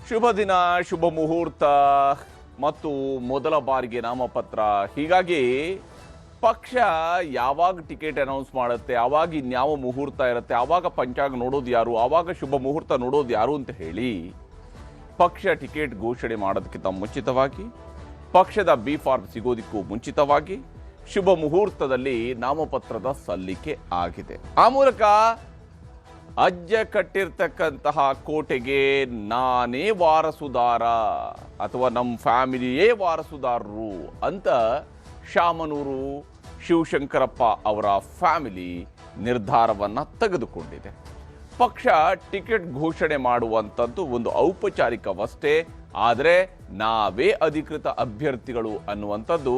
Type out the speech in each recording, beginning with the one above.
ಶುಭ ದಿನ, ಶುಭ ಮುಹೂರ್ತ ಮತ್ತು ಮೊದಲ ಬಾರಿಗೆ ನಾಮಪತ್ರ. ಹೀಗಾಗಿ ಪಕ್ಷ ಯಾವಾಗ ಟಿಕೆಟ್ ಅನೌನ್ಸ್ ಮಾಡುತ್ತೆ, ಆವಾಗ ಇನ್ಯಾವ ಮುಹೂರ್ತ ಇರುತ್ತೆ, ಆವಾಗ ಪಂಚಾಂಗ ನೋಡೋದು ಯಾರು, ಆವಾಗ ಶುಭ ಮುಹೂರ್ತ ನೋಡೋದು ಯಾರು ಅಂತ ಹೇಳಿ ಪಕ್ಷ ಟಿಕೆಟ್ ಘೋಷಣೆ ಮಾಡೋದಕ್ಕಿಂತ ಮುಂಚಿತವಾಗಿ, ಪಕ್ಷದ ಬಿ ಫಾರ್ಮ್ ಸಿಗೋದಕ್ಕೂ ಮುಂಚಿತವಾಗಿ ಶುಭ ಮುಹೂರ್ತದಲ್ಲಿ ನಾಮಪತ್ರದ ಸಲ್ಲಿಕೆ ಆಗಿದೆ. ಆ ಮೂಲಕ ಅಜ್ಜ ಕಟ್ಟಿರ್ತಕ್ಕಂತಹ ಕೋಟೆಗೆ ನಾನೇ ವಾರಸುದಾರ ಅಥವಾ ನಮ್ಮ ಫ್ಯಾಮಿಲಿಯೇ ವಾರಸುದಾರರು ಅಂತ ಶಾಮನೂರು ಶಿವಶಂಕರಪ್ಪ ಅವರ ಫ್ಯಾಮಿಲಿ ನಿರ್ಧಾರವನ್ನು ತೆಗೆದುಕೊಂಡಿದೆ. ಪಕ್ಷ ಟಿಕೆಟ್ ಘೋಷಣೆ ಮಾಡುವಂಥದ್ದು ಒಂದು ಔಪಚಾರಿಕವಷ್ಟೇ, ಆದರೆ ನಾವೇ ಅಧಿಕೃತ ಅಭ್ಯರ್ಥಿಗಳು ಅನ್ನುವಂಥದ್ದು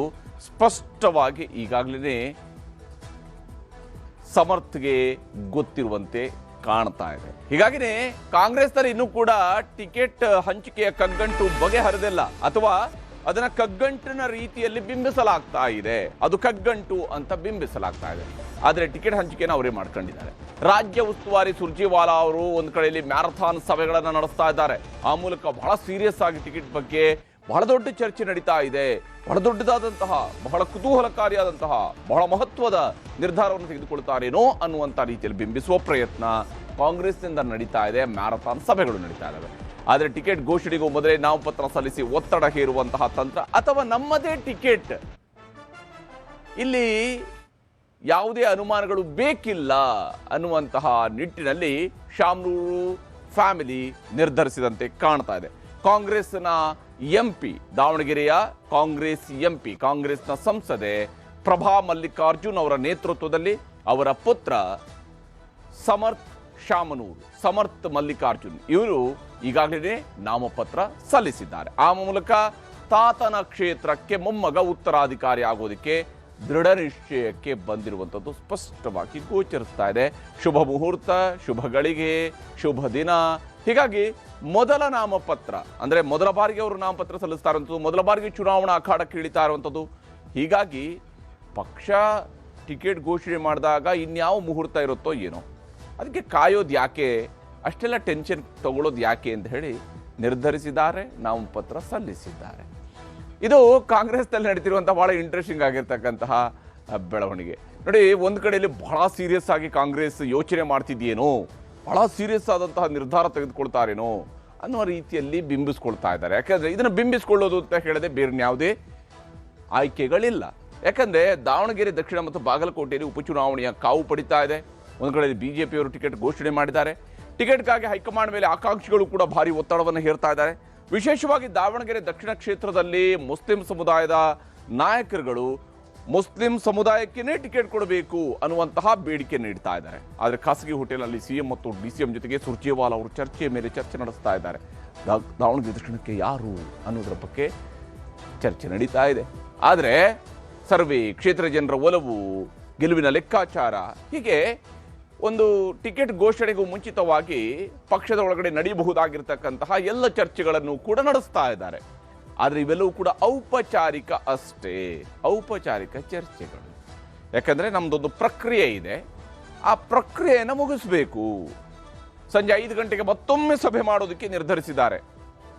ಸ್ಪಷ್ಟವಾಗಿ ಈಗಾಗಲೇ ಸಮರ್ಥ್ಗೆ ಗೊತ್ತಿರುವಂತೆ ಕಾಣ್ತಾ ಇದೆ. ಹೀಗಾಗಿನೇ ಕಾಂಗ್ರೆಸ್ನಲ್ಲಿ ಇನ್ನೂ ಕೂಡ ಟಿಕೆಟ್ ಹಂಚಿಕೆಯ ಕಗ್ಗಂಟು ಬಗೆಹರಿದಿಲ್ಲ, ಅಥವಾ ಅದನ್ನ ಕಗ್ಗಂಟಿನ ರೀತಿಯಲ್ಲಿ ಬಿಂಬಿಸಲಾಗ್ತಾ ಇದೆ. ಅದು ಕಗ್ಗಂಟು ಅಂತ ಬಿಂಬಿಸಲಾಗ್ತಾ ಇದೆ, ಆದರೆ ಟಿಕೆಟ್ ಹಂಚಿಕೆನ ಅವರೇ ಮಾಡ್ಕೊಂಡಿದ್ದಾರೆ. ರಾಜ್ಯ ಉಸ್ತುವಾರಿ ಸುರ್ಜೇವಾಲಾ ಅವರು ಒಂದು ಕಡೆಯಲ್ಲಿ ಮ್ಯಾರಥಾನ್ ಸಭೆಗಳನ್ನು ನಡೆಸ್ತಾ ಇದ್ದಾರೆ. ಆ ಮೂಲಕ ಬಹಳ ಸೀರಿಯಸ್ ಆಗಿ ಟಿಕೆಟ್ ಬಗ್ಗೆ ಬಹಳ ದೊಡ್ಡ ಚರ್ಚೆ ನಡೀತಾ ಇದೆ. ಬಹಳ ದೊಡ್ಡದಾದಂತಹ, ಬಹಳ ಕುತೂಹಲಕಾರಿಯಾದಂತಹ, ಬಹಳ ಮಹತ್ವದ ನಿರ್ಧಾರವನ್ನು ತೆಗೆದುಕೊಳ್ತಾರೇನೋ ಅನ್ನುವಂಥ ರೀತಿಯಲ್ಲಿ ಬಿಂಬಿಸುವ ಪ್ರಯತ್ನ ಕಾಂಗ್ರೆಸ್ನಿಂದ ನಡೀತಾ ಇದೆ. ಮ್ಯಾರಥಾನ್ ಸಭೆಗಳು ನಡೀತಾ ಇದ್ದಾವೆ. ಆದರೆ ಟಿಕೆಟ್ ಘೋಷಣೆಗೂ ಮೊದಲೇ ನಾಮಪತ್ರ ಸಲ್ಲಿಸಿ ಒತ್ತಡ ಹೇರುವಂತಹ ತಂತ್ರ, ಅಥವಾ ನಮ್ಮದೇ ಟಿಕೆಟ್, ಇಲ್ಲಿ ಯಾವುದೇ ಅನುಮಾನಗಳು ಬೇಕಿಲ್ಲ ಅನ್ನುವಂತಹ ನಿಟ್ಟಿನಲ್ಲಿ ಶಾಮನೂರು ಫ್ಯಾಮಿಲಿ ನಿರ್ಧರಿಸಿದಂತೆ ಕಾಣ್ತಾ ಇದೆ. ಕಾಂಗ್ರೆಸ್ನ ಎಂಪಿ, ದಾವಣಗೆರೆಯ ಕಾಂಗ್ರೆಸ್ ಎಂಪಿ, ಕಾಂಗ್ರೆಸ್ನ ಸಂಸದೆ ಪ್ರಭಾ ಮಲ್ಲಿಕಾರ್ಜುನ್ ಅವರ ನೇತೃತ್ವದಲ್ಲಿ ಅವರ ಪುತ್ರ ಸಮರ್ಥ್ ಮಲ್ಲಿಕಾರ್ಜುನ್ ಇವರು ಈಗಾಗಲೇ ನಾಮಪತ್ರ ಸಲ್ಲಿಸಿದ್ದಾರೆ. ಆ ಮೂಲಕ ತಾತನ ಕ್ಷೇತ್ರಕ್ಕೆ ಮೊಮ್ಮಗ ಉತ್ತರಾಧಿಕಾರಿ ಆಗೋದಕ್ಕೆ ದೃಢ ನಿಶ್ಚಯಕ್ಕೆ ಬಂದಿರುವಂಥದ್ದು ಸ್ಪಷ್ಟವಾಗಿ ಗೋಚರಿಸ್ತಾ ಇದೆ. ಶುಭ ಮುಹೂರ್ತ, ಶುಭ ಗಳಿಗೆ, ಶುಭ ದಿನ. ಹೀಗಾಗಿ ಮೊದಲ ನಾಮಪತ್ರ, ಅಂದರೆ ಮೊದಲ ಬಾರಿಗೆ ಅವರು ನಾಮಪತ್ರ ಸಲ್ಲಿಸ್ತಾ ಇರುವಂಥದ್ದು, ಮೊದಲ ಬಾರಿಗೆ ಚುನಾವಣಾ ಅಖಾಡಕ್ಕೆ ಇಳಿತಾ ಇರುವಂಥದ್ದು. ಹೀಗಾಗಿ ಪಕ್ಷ ಟಿಕೆಟ್ ಘೋಷಣೆ ಮಾಡಿದಾಗ ಇನ್ಯಾವ ಮುಹೂರ್ತ ಇರುತ್ತೋ ಏನೋ, ಅದಕ್ಕೆ ಕಾಯೋದು ಯಾಕೆ, ಅಷ್ಟೆಲ್ಲ ಟೆನ್ಷನ್ ತಗೊಳ್ಳೋದು ಯಾಕೆ ಅಂತ ಹೇಳಿ ನಿರ್ಧರಿಸಿದ್ದಾರೆ, ನಾಮಪತ್ರ ಸಲ್ಲಿಸಿದ್ದಾರೆ. ಇದು ಕಾಂಗ್ರೆಸ್ನಲ್ಲಿ ನಡೀತಿರುವಂಥ ಬಹಳ ಇಂಟ್ರೆಸ್ಟಿಂಗ್ ಆಗಿರ್ತಕ್ಕಂತಹ ಬೆಳವಣಿಗೆ ನೋಡಿ. ಒಂದು ಕಡೆಯಲ್ಲಿ ಬಹಳ ಸೀರಿಯಸ್ ಆಗಿ ಕಾಂಗ್ರೆಸ್ ಯೋಚನೆ ಮಾಡ್ತಿದೆಯೇನೋ, ಬಹಳ ಸೀರಿಯಸ್ ಆದಂತಹ ನಿರ್ಧಾರ ತೆಗೆದುಕೊಳ್ತಾರೇನೋ ಅನ್ನುವ ರೀತಿಯಲ್ಲಿ ಬಿಂಬಿಸ್ಕೊಳ್ತಾ ಇದ್ದಾರೆ. ಯಾಕಂದರೆ ಇದನ್ನು ಬಿಂಬಿಸ್ಕೊಳ್ಳೋದು ಅಂತ ಹೇಳಿದ್ರೆ ಬೇರೆ ಯಾವುದೇ ಆಯ್ಕೆಗಳಿಲ್ಲ. ಯಾಕಂದರೆ ದಾವಣಗೆರೆ ದಕ್ಷಿಣ ಮತ್ತು ಬಾಗಲಕೋಟೆಯಲ್ಲಿ ಉಪಚುನಾವಣೆಯ ಕಾವು ಪಡಿತಾ ಇದೆ. ಒಂದು ಕಡೆಯಲ್ಲಿ ಬಿಜೆಪಿಯವರು ಟಿಕೆಟ್ ಘೋಷಣೆ ಮಾಡಿದ್ದಾರೆ. ಟಿಕೆಟ್ಗಾಗಿ ಹೈಕಮಾಂಡ್ ಮೇಲೆ ಆಕಾಂಕ್ಷಿಗಳು ಕೂಡ ಭಾರಿ ಒತ್ತಡವನ್ನು ಹೇರ್ತಾ ಇದ್ದಾರೆ. ವಿಶೇಷವಾಗಿ ದಾವಣಗೆರೆ ದಕ್ಷಿಣ ಕ್ಷೇತ್ರದಲ್ಲಿ ಮುಸ್ಲಿಂ ಸಮುದಾಯದ ನಾಯಕರುಗಳು ಮುಸ್ಲಿಂ ಸಮುದಾಯಕ್ಕೇ ಟಿಕೆಟ್ ಕೊಡಬೇಕು ಅನ್ನುವಂತಹ ಬೇಡಿಕೆ ನೀಡ್ತಾ ಇದ್ದಾರೆ. ಆದರೆ ಖಾಸಗಿ ಹೋಟೆಲ್ನಲ್ಲಿ ಸಿಎಂ ಮತ್ತು ಡಿಸಿಎಂ ಜೊತೆಗೆ ಸುರ್ಜೇವಾಲಾ ಅವರು ಚರ್ಚೆ ಮೇಲೆ ಚರ್ಚೆ ನಡೆಸ್ತಾ ಇದ್ದಾರೆ. ದಾವಣಗೆರೆ ದಕ್ಷಿಣಕ್ಕೆ ಯಾರು ಅನ್ನೋದರ ಬಗ್ಗೆ ಚರ್ಚೆ ನಡೀತಾ ಇದೆ. ಆದರೆ ಸರ್ವೆ, ಕ್ಷೇತ್ರ ಜನರ ಒಲವು, ಗೆಲುವಿನ ಲೆಕ್ಕಾಚಾರ, ಹೀಗೆ ಒಂದು ಟಿಕೆಟ್ ಘೋಷಣೆಗೂ ಮುಂಚಿತವಾಗಿ ಪಕ್ಷದ ಒಳಗಡೆ ನಡೆಯಬಹುದಾಗಿರ್ತಕ್ಕಂತಹ ಎಲ್ಲ ಚರ್ಚೆಗಳನ್ನು ಕೂಡ ನಡೆಸ್ತಾ ಇದ್ದಾರೆ. ಆದರೆ ಇವೆಲ್ಲವೂ ಕೂಡ ಔಪಚಾರಿಕ ಅಷ್ಟೇ, ಔಪಚಾರಿಕ ಚರ್ಚೆಗಳು. ಯಾಕಂದರೆ ನಮ್ಮದೊಂದು ಪ್ರಕ್ರಿಯೆ ಇದೆ, ಆ ಪ್ರಕ್ರಿಯೆಯನ್ನು ಮುಗಿಸ್ಬೇಕು. ಸಂಜೆ 5 ಗಂಟೆಗೆ ಮತ್ತೊಮ್ಮೆ ಸಭೆ ಮಾಡೋದಕ್ಕೆ ನಿರ್ಧರಿಸಿದ್ದಾರೆ.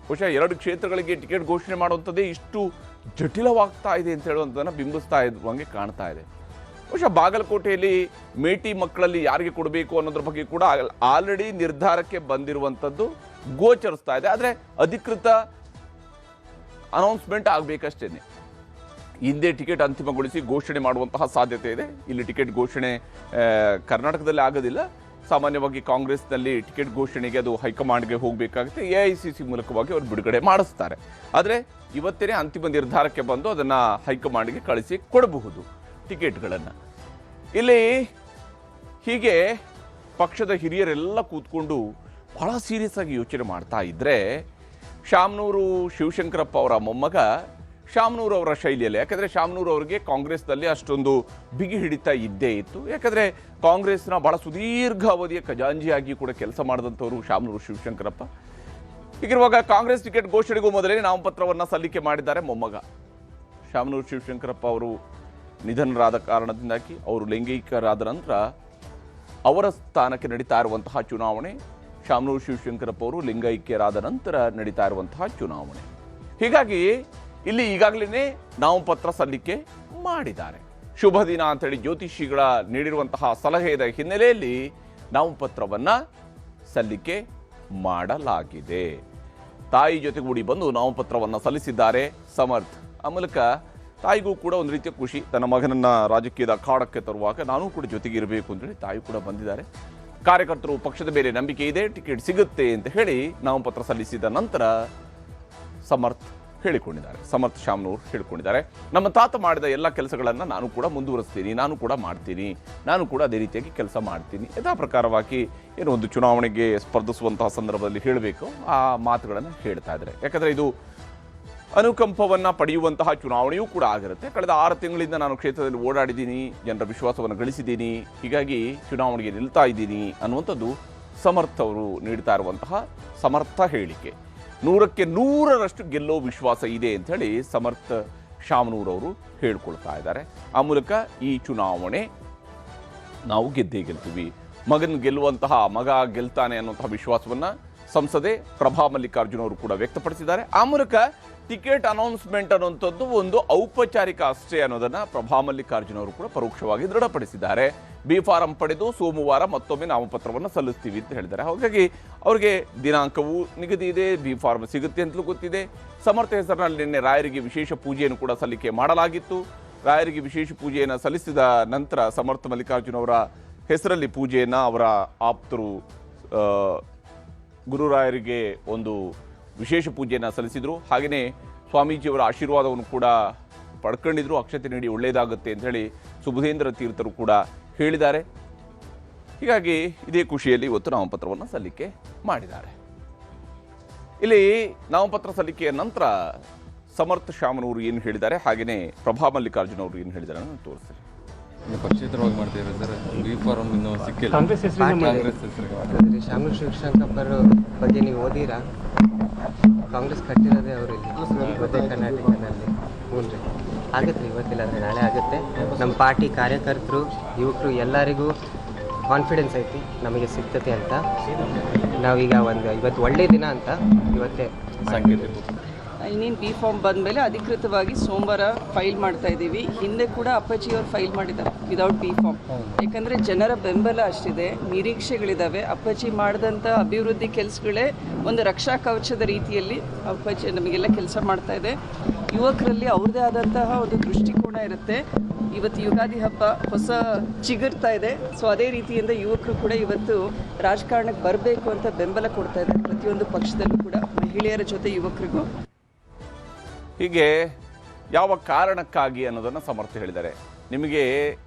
ಬಹುಶಃ 2 ಕ್ಷೇತ್ರಗಳಿಗೆ ಟಿಕೆಟ್ ಘೋಷಣೆ ಮಾಡುವಂಥದ್ದೇ ಇಷ್ಟು ಜಟಿಲವಾಗ್ತಾ ಇದೆ ಅಂತ ಹೇಳುವಂಥದ್ದನ್ನು ಬಿಂಬಿಸ್ತಾ ಇರುವಂಗೆ ಕಾಣ್ತಾ ಇದೆ. ಬಹುಶಃ ಬಾಗಲಕೋಟೆಯಲ್ಲಿ ಮೇಟಿ ಮಕ್ಕಳಲ್ಲಿ ಯಾರಿಗೆ ಕೊಡಬೇಕು ಅನ್ನೋದ್ರ ಬಗ್ಗೆ ಕೂಡ ಆಲ್ರೆಡಿ ನಿರ್ಧಾರಕ್ಕೆ ಬಂದಿರುವಂಥದ್ದು ಗೋಚರಿಸ್ತಾ ಇದೆ. ಆದರೆ ಅಧಿಕೃತ ಅನೌನ್ಸ್ಮೆಂಟ್ ಆಗಬೇಕಷ್ಟೇ. ಹಿಂದೆ ಟಿಕೆಟ್ ಅಂತಿಮಗೊಳಿಸಿ ಘೋಷಣೆ ಮಾಡುವಂತಹ ಸಾಧ್ಯತೆ ಇದೆ. ಇಲ್ಲಿ ಟಿಕೆಟ್ ಘೋಷಣೆ ಕರ್ನಾಟಕದಲ್ಲಿ ಆಗೋದಿಲ್ಲ. ಸಾಮಾನ್ಯವಾಗಿ ಕಾಂಗ್ರೆಸ್ನಲ್ಲಿ ಟಿಕೆಟ್ ಘೋಷಣೆಗೆ ಅದು ಹೈಕಮಾಂಡ್ಗೆ ಹೋಗಬೇಕಾಗುತ್ತೆ. AICC ಮೂಲಕವಾಗಿ ಅವರು ಬಿಡುಗಡೆ ಮಾಡಿಸ್ತಾರೆ. ಆದರೆ ಇವತ್ತೇ ಅಂತಿಮ ನಿರ್ಧಾರಕ್ಕೆ ಬಂದು ಅದನ್ನು ಹೈಕಮಾಂಡ್ಗೆ ಕಳಿಸಿ ಕೊಡಬಹುದು ಟಿಕೆಟ್ಗಳನ್ನು. ಇಲ್ಲಿ ಹೀಗೆ ಪಕ್ಷದ ಹಿರಿಯರೆಲ್ಲ ಕೂತ್ಕೊಂಡು ಬಹಳ ಸೀರಿಯಸ್ ಆಗಿ ಯೋಚನೆ ಮಾಡ್ತಾ ಇದ್ದರೆ, ಶಾಮನೂರು ಶಿವಶಂಕರಪ್ಪ ಅವರ ಮೊಮ್ಮಗ ಶಾಮನೂರು ಅವರ ಶೈಲಿಯಲ್ಲಿ, ಯಾಕಂದರೆ ಶಾಮನೂರು ಅವರಿಗೆ ಕಾಂಗ್ರೆಸ್ನಲ್ಲಿ ಅಷ್ಟೊಂದು ಬಿಗಿ ಹಿಡಿತ ಇದ್ದೇ ಇತ್ತು. ಯಾಕಂದರೆ ಕಾಂಗ್ರೆಸ್ನ ಬಹಳ ಸುದೀರ್ಘ ಅವಧಿಯ ಖಜಾಂಜಿಯಾಗಿ ಕೂಡ ಕೆಲಸ ಮಾಡಿದಂಥವರು ಶಾಮನೂರು ಶಿವಶಂಕರಪ್ಪ. ಹೀಗಿರುವಾಗ ಕಾಂಗ್ರೆಸ್ ಟಿಕೆಟ್ ಘೋಷಣೆಗೂ ಮೊದಲೇ ನಾಮಪತ್ರವನ್ನು ಸಲ್ಲಿಕೆ ಮಾಡಿದ್ದಾರೆ ಮೊಮ್ಮಗ ಶಾಮನೂರು ಶಿವಶಂಕರಪ್ಪ ಅವರು. ನಿಧನರಾದ ಕಾರಣದಿಂದಾಗಿ ಅವರು ಲೈಂಗಿಕರಾದ ನಂತರ ಅವರ ಸ್ಥಾನಕ್ಕೆ ನಡೀತಾ ಇರುವಂತಹ ಚುನಾವಣೆ ಶಾಮನೂರು ಶಿವಶಂಕರಪ್ಪ ಅವರು ಲಿಂಗೈಕ್ಯರಾದ ನಂತರ ನಡೀತಾ ಇರುವಂತಹ ಚುನಾವಣೆ. ಹೀಗಾಗಿ ಇಲ್ಲಿ ಈಗಾಗಲೇ ನಾಮಪತ್ರ ಸಲ್ಲಿಕೆ ಮಾಡಿದ್ದಾರೆ. ಶುಭ ದಿನ ಅಂತೇಳಿ ಜ್ಯೋತಿಷಿಗಳ ನೀಡಿರುವಂತಹ ಸಲಹೆಯ ಹಿನ್ನೆಲೆಯಲ್ಲಿ ನಾಮಪತ್ರವನ್ನ ಸಲ್ಲಿಕೆ ಮಾಡಲಾಗಿದೆ. ತಾಯಿ ಜೊತೆಗೂಡಿ ಬಂದು ನಾಮಪತ್ರವನ್ನು ಸಲ್ಲಿಸಿದ್ದಾರೆ ಸಮರ್ಥ್. ಆ ಮೂಲಕ ತಾಯಿಗೂ ಕೂಡ ಒಂದು ರೀತಿಯ ಖುಷಿ, ತನ್ನ ಮಗನನ್ನ ರಾಜಕೀಯದ ಅಖಾಡಕ್ಕೆ ತರುವಾಗ ನಾನು ಕೂಡ ಜೊತೆಗೆ ಇರಬೇಕು ಅಂತೇಳಿ ತಾಯಿ ಕೂಡ ಬಂದಿದ್ದಾರೆ. ಕಾರ್ಯಕರ್ತರು ಪಕ್ಷದ ಮೇಲೆ ನಂಬಿಕೆ ಇದೆ, ಟಿಕೆಟ್ ಸಿಗುತ್ತೆ ಅಂತ ಹೇಳಿ ನಾಮಪತ್ರ ಸಲ್ಲಿಸಿದ ನಂತರ ಸಮರ್ಥ್ ಹೇಳಿಕೊಂಡಿದ್ದಾರೆ. ಸಮರ್ಥ್ ಶಾಮನೂರ್ ಹೇಳಿಕೊಂಡಿದ್ದಾರೆ, ನಮ್ಮ ತಾತ ಮಾಡಿದ ಎಲ್ಲ ಕೆಲಸಗಳನ್ನು ನಾನು ಕೂಡ ಮುಂದುವರಿಸ್ತೀನಿ, ನಾನು ಕೂಡ ಮಾಡ್ತೀನಿ, ನಾನು ಕೂಡ ಅದೇ ರೀತಿಯಾಗಿ ಕೆಲಸ ಮಾಡ್ತೀನಿ. ಯಥಾ ಪ್ರಕಾರವಾಗಿ ಏನೋ ಒಂದು ಚುನಾವಣೆಗೆ ಸ್ಪರ್ಧಿಸುವಂತಹ ಸಂದರ್ಭದಲ್ಲಿ ಹೇಳಬೇಕು ಆ ಮಾತುಗಳನ್ನು ಹೇಳ್ತಾ ಇದ್ದಾರೆ. ಯಾಕಂದರೆ ಇದು ಅನುಕಂಪವನ್ನು ಪಡೆಯುವಂತಹ ಚುನಾವಣೆಯೂ ಕೂಡ ಆಗಿರುತ್ತೆ. ಕಳೆದ 6 ತಿಂಗಳಿಂದ ನಾನು ಕ್ಷೇತ್ರದಲ್ಲಿ ಓಡಾಡಿದ್ದೀನಿ, ಜನರ ವಿಶ್ವಾಸವನ್ನು ಗಳಿಸಿದ್ದೀನಿ, ಹೀಗಾಗಿ ಚುನಾವಣೆಗೆ ನಿಲ್ತಾ ಇದ್ದೀನಿ ಅನ್ನುವಂಥದ್ದು ಸಮರ್ಥ್ ಅವರು ನೀಡ್ತಾ ಇರುವಂತಹ ಸಮರ್ಥ ಹೇಳಿಕೆ. 100ಕ್ಕೆ 100ರಷ್ಟು ಗೆಲ್ಲೋ ವಿಶ್ವಾಸ ಇದೆ ಅಂತ ಹೇಳಿ ಸಮರ್ಥ್ ಶಾಮನೂರ್ ಅವರು ಹೇಳ್ಕೊಳ್ತಾ ಇದ್ದಾರೆ. ಆ ಮೂಲಕ ಈ ಚುನಾವಣೆ ನಾವು ಗೆದ್ದೇ ಗೆಲ್ತೀವಿ, ಮಗನ್ ಗೆಲ್ಲುವಂತಹ ಮಗ ಗೆಲ್ತಾನೆ ಅನ್ನುವಂತಹ ವಿಶ್ವಾಸವನ್ನ ಸಂಸದೆ ಪ್ರಭಾ ಮಲ್ಲಿಕಾರ್ಜುನ್ ಅವರು ಕೂಡ ವ್ಯಕ್ತಪಡಿಸಿದ್ದಾರೆ. ಆ ಮೂಲಕ ಟಿಕೆಟ್ ಅನೌನ್ಸ್ಮೆಂಟ್ ಅನ್ನುವಂಥದ್ದು ಒಂದು ಔಪಚಾರಿಕ ಅಷ್ಟೇ ಅನ್ನೋದನ್ನ ಪ್ರಭಾ ಮಲ್ಲಿಕಾರ್ಜುನ್ ಅವರು ಕೂಡ ಪರೋಕ್ಷವಾಗಿ ದೃಢಪಡಿಸಿದ್ದಾರೆ. ಬಿ ಫಾರಂ ಪಡೆದು ಸೋಮವಾರ ಮತ್ತೊಮ್ಮೆ ನಾಮಪತ್ರವನ್ನು ಸಲ್ಲಿಸ್ತೀವಿ ಅಂತ ಹೇಳಿದ್ದಾರೆ. ಹಾಗಾಗಿ ಅವರಿಗೆ ದಿನಾಂಕವೂ ನಿಗದಿ ಇದೆ, ಬಿ ಫಾರ್ಮ್ ಸಿಗುತ್ತೆ ಅಂತಲೂ ಗೊತ್ತಿದೆ. ಸಮರ್ಥ ಹೆಸರಿನಲ್ಲಿ ನಿನ್ನೆ ರಾಯರಿಗೆ ವಿಶೇಷ ಪೂಜೆಯನ್ನು ಕೂಡ ಸಲ್ಲಿಕೆ ಮಾಡಲಾಗಿತ್ತು. ರಾಯರಿಗೆ ವಿಶೇಷ ಪೂಜೆಯನ್ನು ಸಲ್ಲಿಸಿದ ನಂತರ ಸಮರ್ಥ ಮಲ್ಲಿಕಾರ್ಜುನ್ ಅವರ ಹೆಸರಲ್ಲಿ ಪೂಜೆಯನ್ನು ಅವರ ಆಪ್ತರು ಗುರುರಾಯರಿಗೆ ಒಂದು ವಿಶೇಷ ಪೂಜೆಯನ್ನು ಸಲ್ಲಿಸಿದರು. ಹಾಗೆಯೇ ಸ್ವಾಮೀಜಿಯವರ ಆಶೀರ್ವಾದವನ್ನು ಕೂಡ ಪಡ್ಕೊಂಡಿದ್ರು. ಅಕ್ಷತೆ ನೀಡಿ ಒಳ್ಳೆಯದಾಗುತ್ತೆ ಅಂತ ಹೇಳಿ ಸುಬುಧೇಂದ್ರ ತೀರ್ಥರು ಕೂಡ ಹೇಳಿದ್ದಾರೆ. ಹೀಗಾಗಿ ಇದೇ ಖುಷಿಯಲ್ಲಿ ಇವತ್ತು ನಾಮಪತ್ರವನ್ನು ಸಲ್ಲಿಕೆ ಮಾಡಿದ್ದಾರೆ. ಇಲ್ಲಿ ನಾಮಪತ್ರ ಸಲ್ಲಿಕೆಯ ನಂತರ ಸಮರ್ಥ ಶಾಮನೂರು ಏನು ಹೇಳಿದ್ದಾರೆ, ಹಾಗೆಯೇ ಪ್ರಭಾ ಮಲ್ಲಿಕಾರ್ಜುನ್ ಅವರು ಏನು ಹೇಳಿದ್ದಾರೆ ನಾನು ತೋರಿಸ್ತೀನಿ. ಪಕ್ಷೇತರವಾಗಿ ಮಾಡ್ತೀವಿ ಸರ್, ಬಿ ಫಾರಂ ಇನ್ನೂ ಸಿಕ್ಕಿಲ್ಲ. ಕಾಂಗ್ರೆಸ್ ಶಾಮನೂರು ಶಿವಶಂಕರಪ್ಪರ ಬಗ್ಗೆ ನೀವು ಓದಿರಾ? ಕಾಂಗ್ರೆಸ್ ಕಟ್ಟಿರೋದೇ ಅವರು ಇಲ್ಲಿ ಮಧ್ಯ ಕರ್ನಾಟಕದಲ್ಲಿ. ಹ್ಞೂ ರೀ, ಆಗುತ್ತೆ ಇವತ್ತಿಲ್ಲ ಅಂದರೆ ನಾಳೆ ಆಗುತ್ತೆ. ನಮ್ಮ ಪಾರ್ಟಿ ಕಾರ್ಯಕರ್ತರು ಯುವಕರು ಎಲ್ಲರಿಗೂ ಕಾನ್ಫಿಡೆನ್ಸ್ ಐತಿ ನಮಗೆ ಸಿಗ್ತತೆ ಅಂತ. ನಾವೀಗ ಇವತ್ತು ಒಳ್ಳೆಯ ದಿನ ಅಂತ ಇವತ್ತೇ ಸಾಂಕೇತಿಕ ಇನ್ನೇನು ಬಿ ಫಾರ್ಮ್ ಬಂದಮೇಲೆ ಅಧಿಕೃತವಾಗಿ ಸೋಮವಾರ ಫೈಲ್ ಮಾಡ್ತಾ ಇದ್ದೀವಿ. ಹಿಂದೆ ಕೂಡ ಅಪ್ಪಾಜಿಯವರು ಫೈಲ್ ಮಾಡಿದ್ದಾರೆ ವಿದೌಟ್ ಬಿ ಫಾರ್ಮ್. ಯಾಕಂದರೆ ಜನರ ಬೆಂಬಲ ಅಷ್ಟಿದೆ, ನಿರೀಕ್ಷೆಗಳಿದ್ದಾವೆ. ಅಪ್ಪಾಜಿ ಮಾಡಿದಂಥ ಅಭಿವೃದ್ಧಿ ಕೆಲಸಗಳೇ ಒಂದು ರಕ್ಷಾ ಕವಚದ ರೀತಿಯಲ್ಲಿ ಅಪ್ಪಾಜಿ ನಮಗೆಲ್ಲ ಕೆಲಸ ಮಾಡ್ತಾ ಇದೆ. ಯುವಕರಲ್ಲಿ ಅವ್ರದ್ದೇ ಆದಂತಹ ಒಂದು ದೃಷ್ಟಿಕೋನ ಇರುತ್ತೆ. ಇವತ್ತು ಯುಗಾದಿ ಹಬ್ಬ ಹೊಸ ಚಿಗುರ್ತಾ ಇದೆ. ಸೊ ಅದೇ ರೀತಿಯಿಂದ ಯುವಕರು ಕೂಡ ಇವತ್ತು ರಾಜಕಾರಣಕ್ಕೆ ಬರಬೇಕು ಅಂತ ಬೆಂಬಲ ಕೊಡ್ತಾ ಇದ್ದಾರೆ ಪ್ರತಿಯೊಂದು ಪಕ್ಷದಲ್ಲೂ ಕೂಡ, ಮಹಿಳೆಯರ ಜೊತೆ ಯುವಕರಿಗೂ. ಹೀಗೆ ಯಾವ ಕಾರಣಕ್ಕಾಗಿ ಅನ್ನೋದನ್ನು ಸಮರ್ಥ ಹೇಳಿದ್ದಾರೆ. ನಿಮಗೆ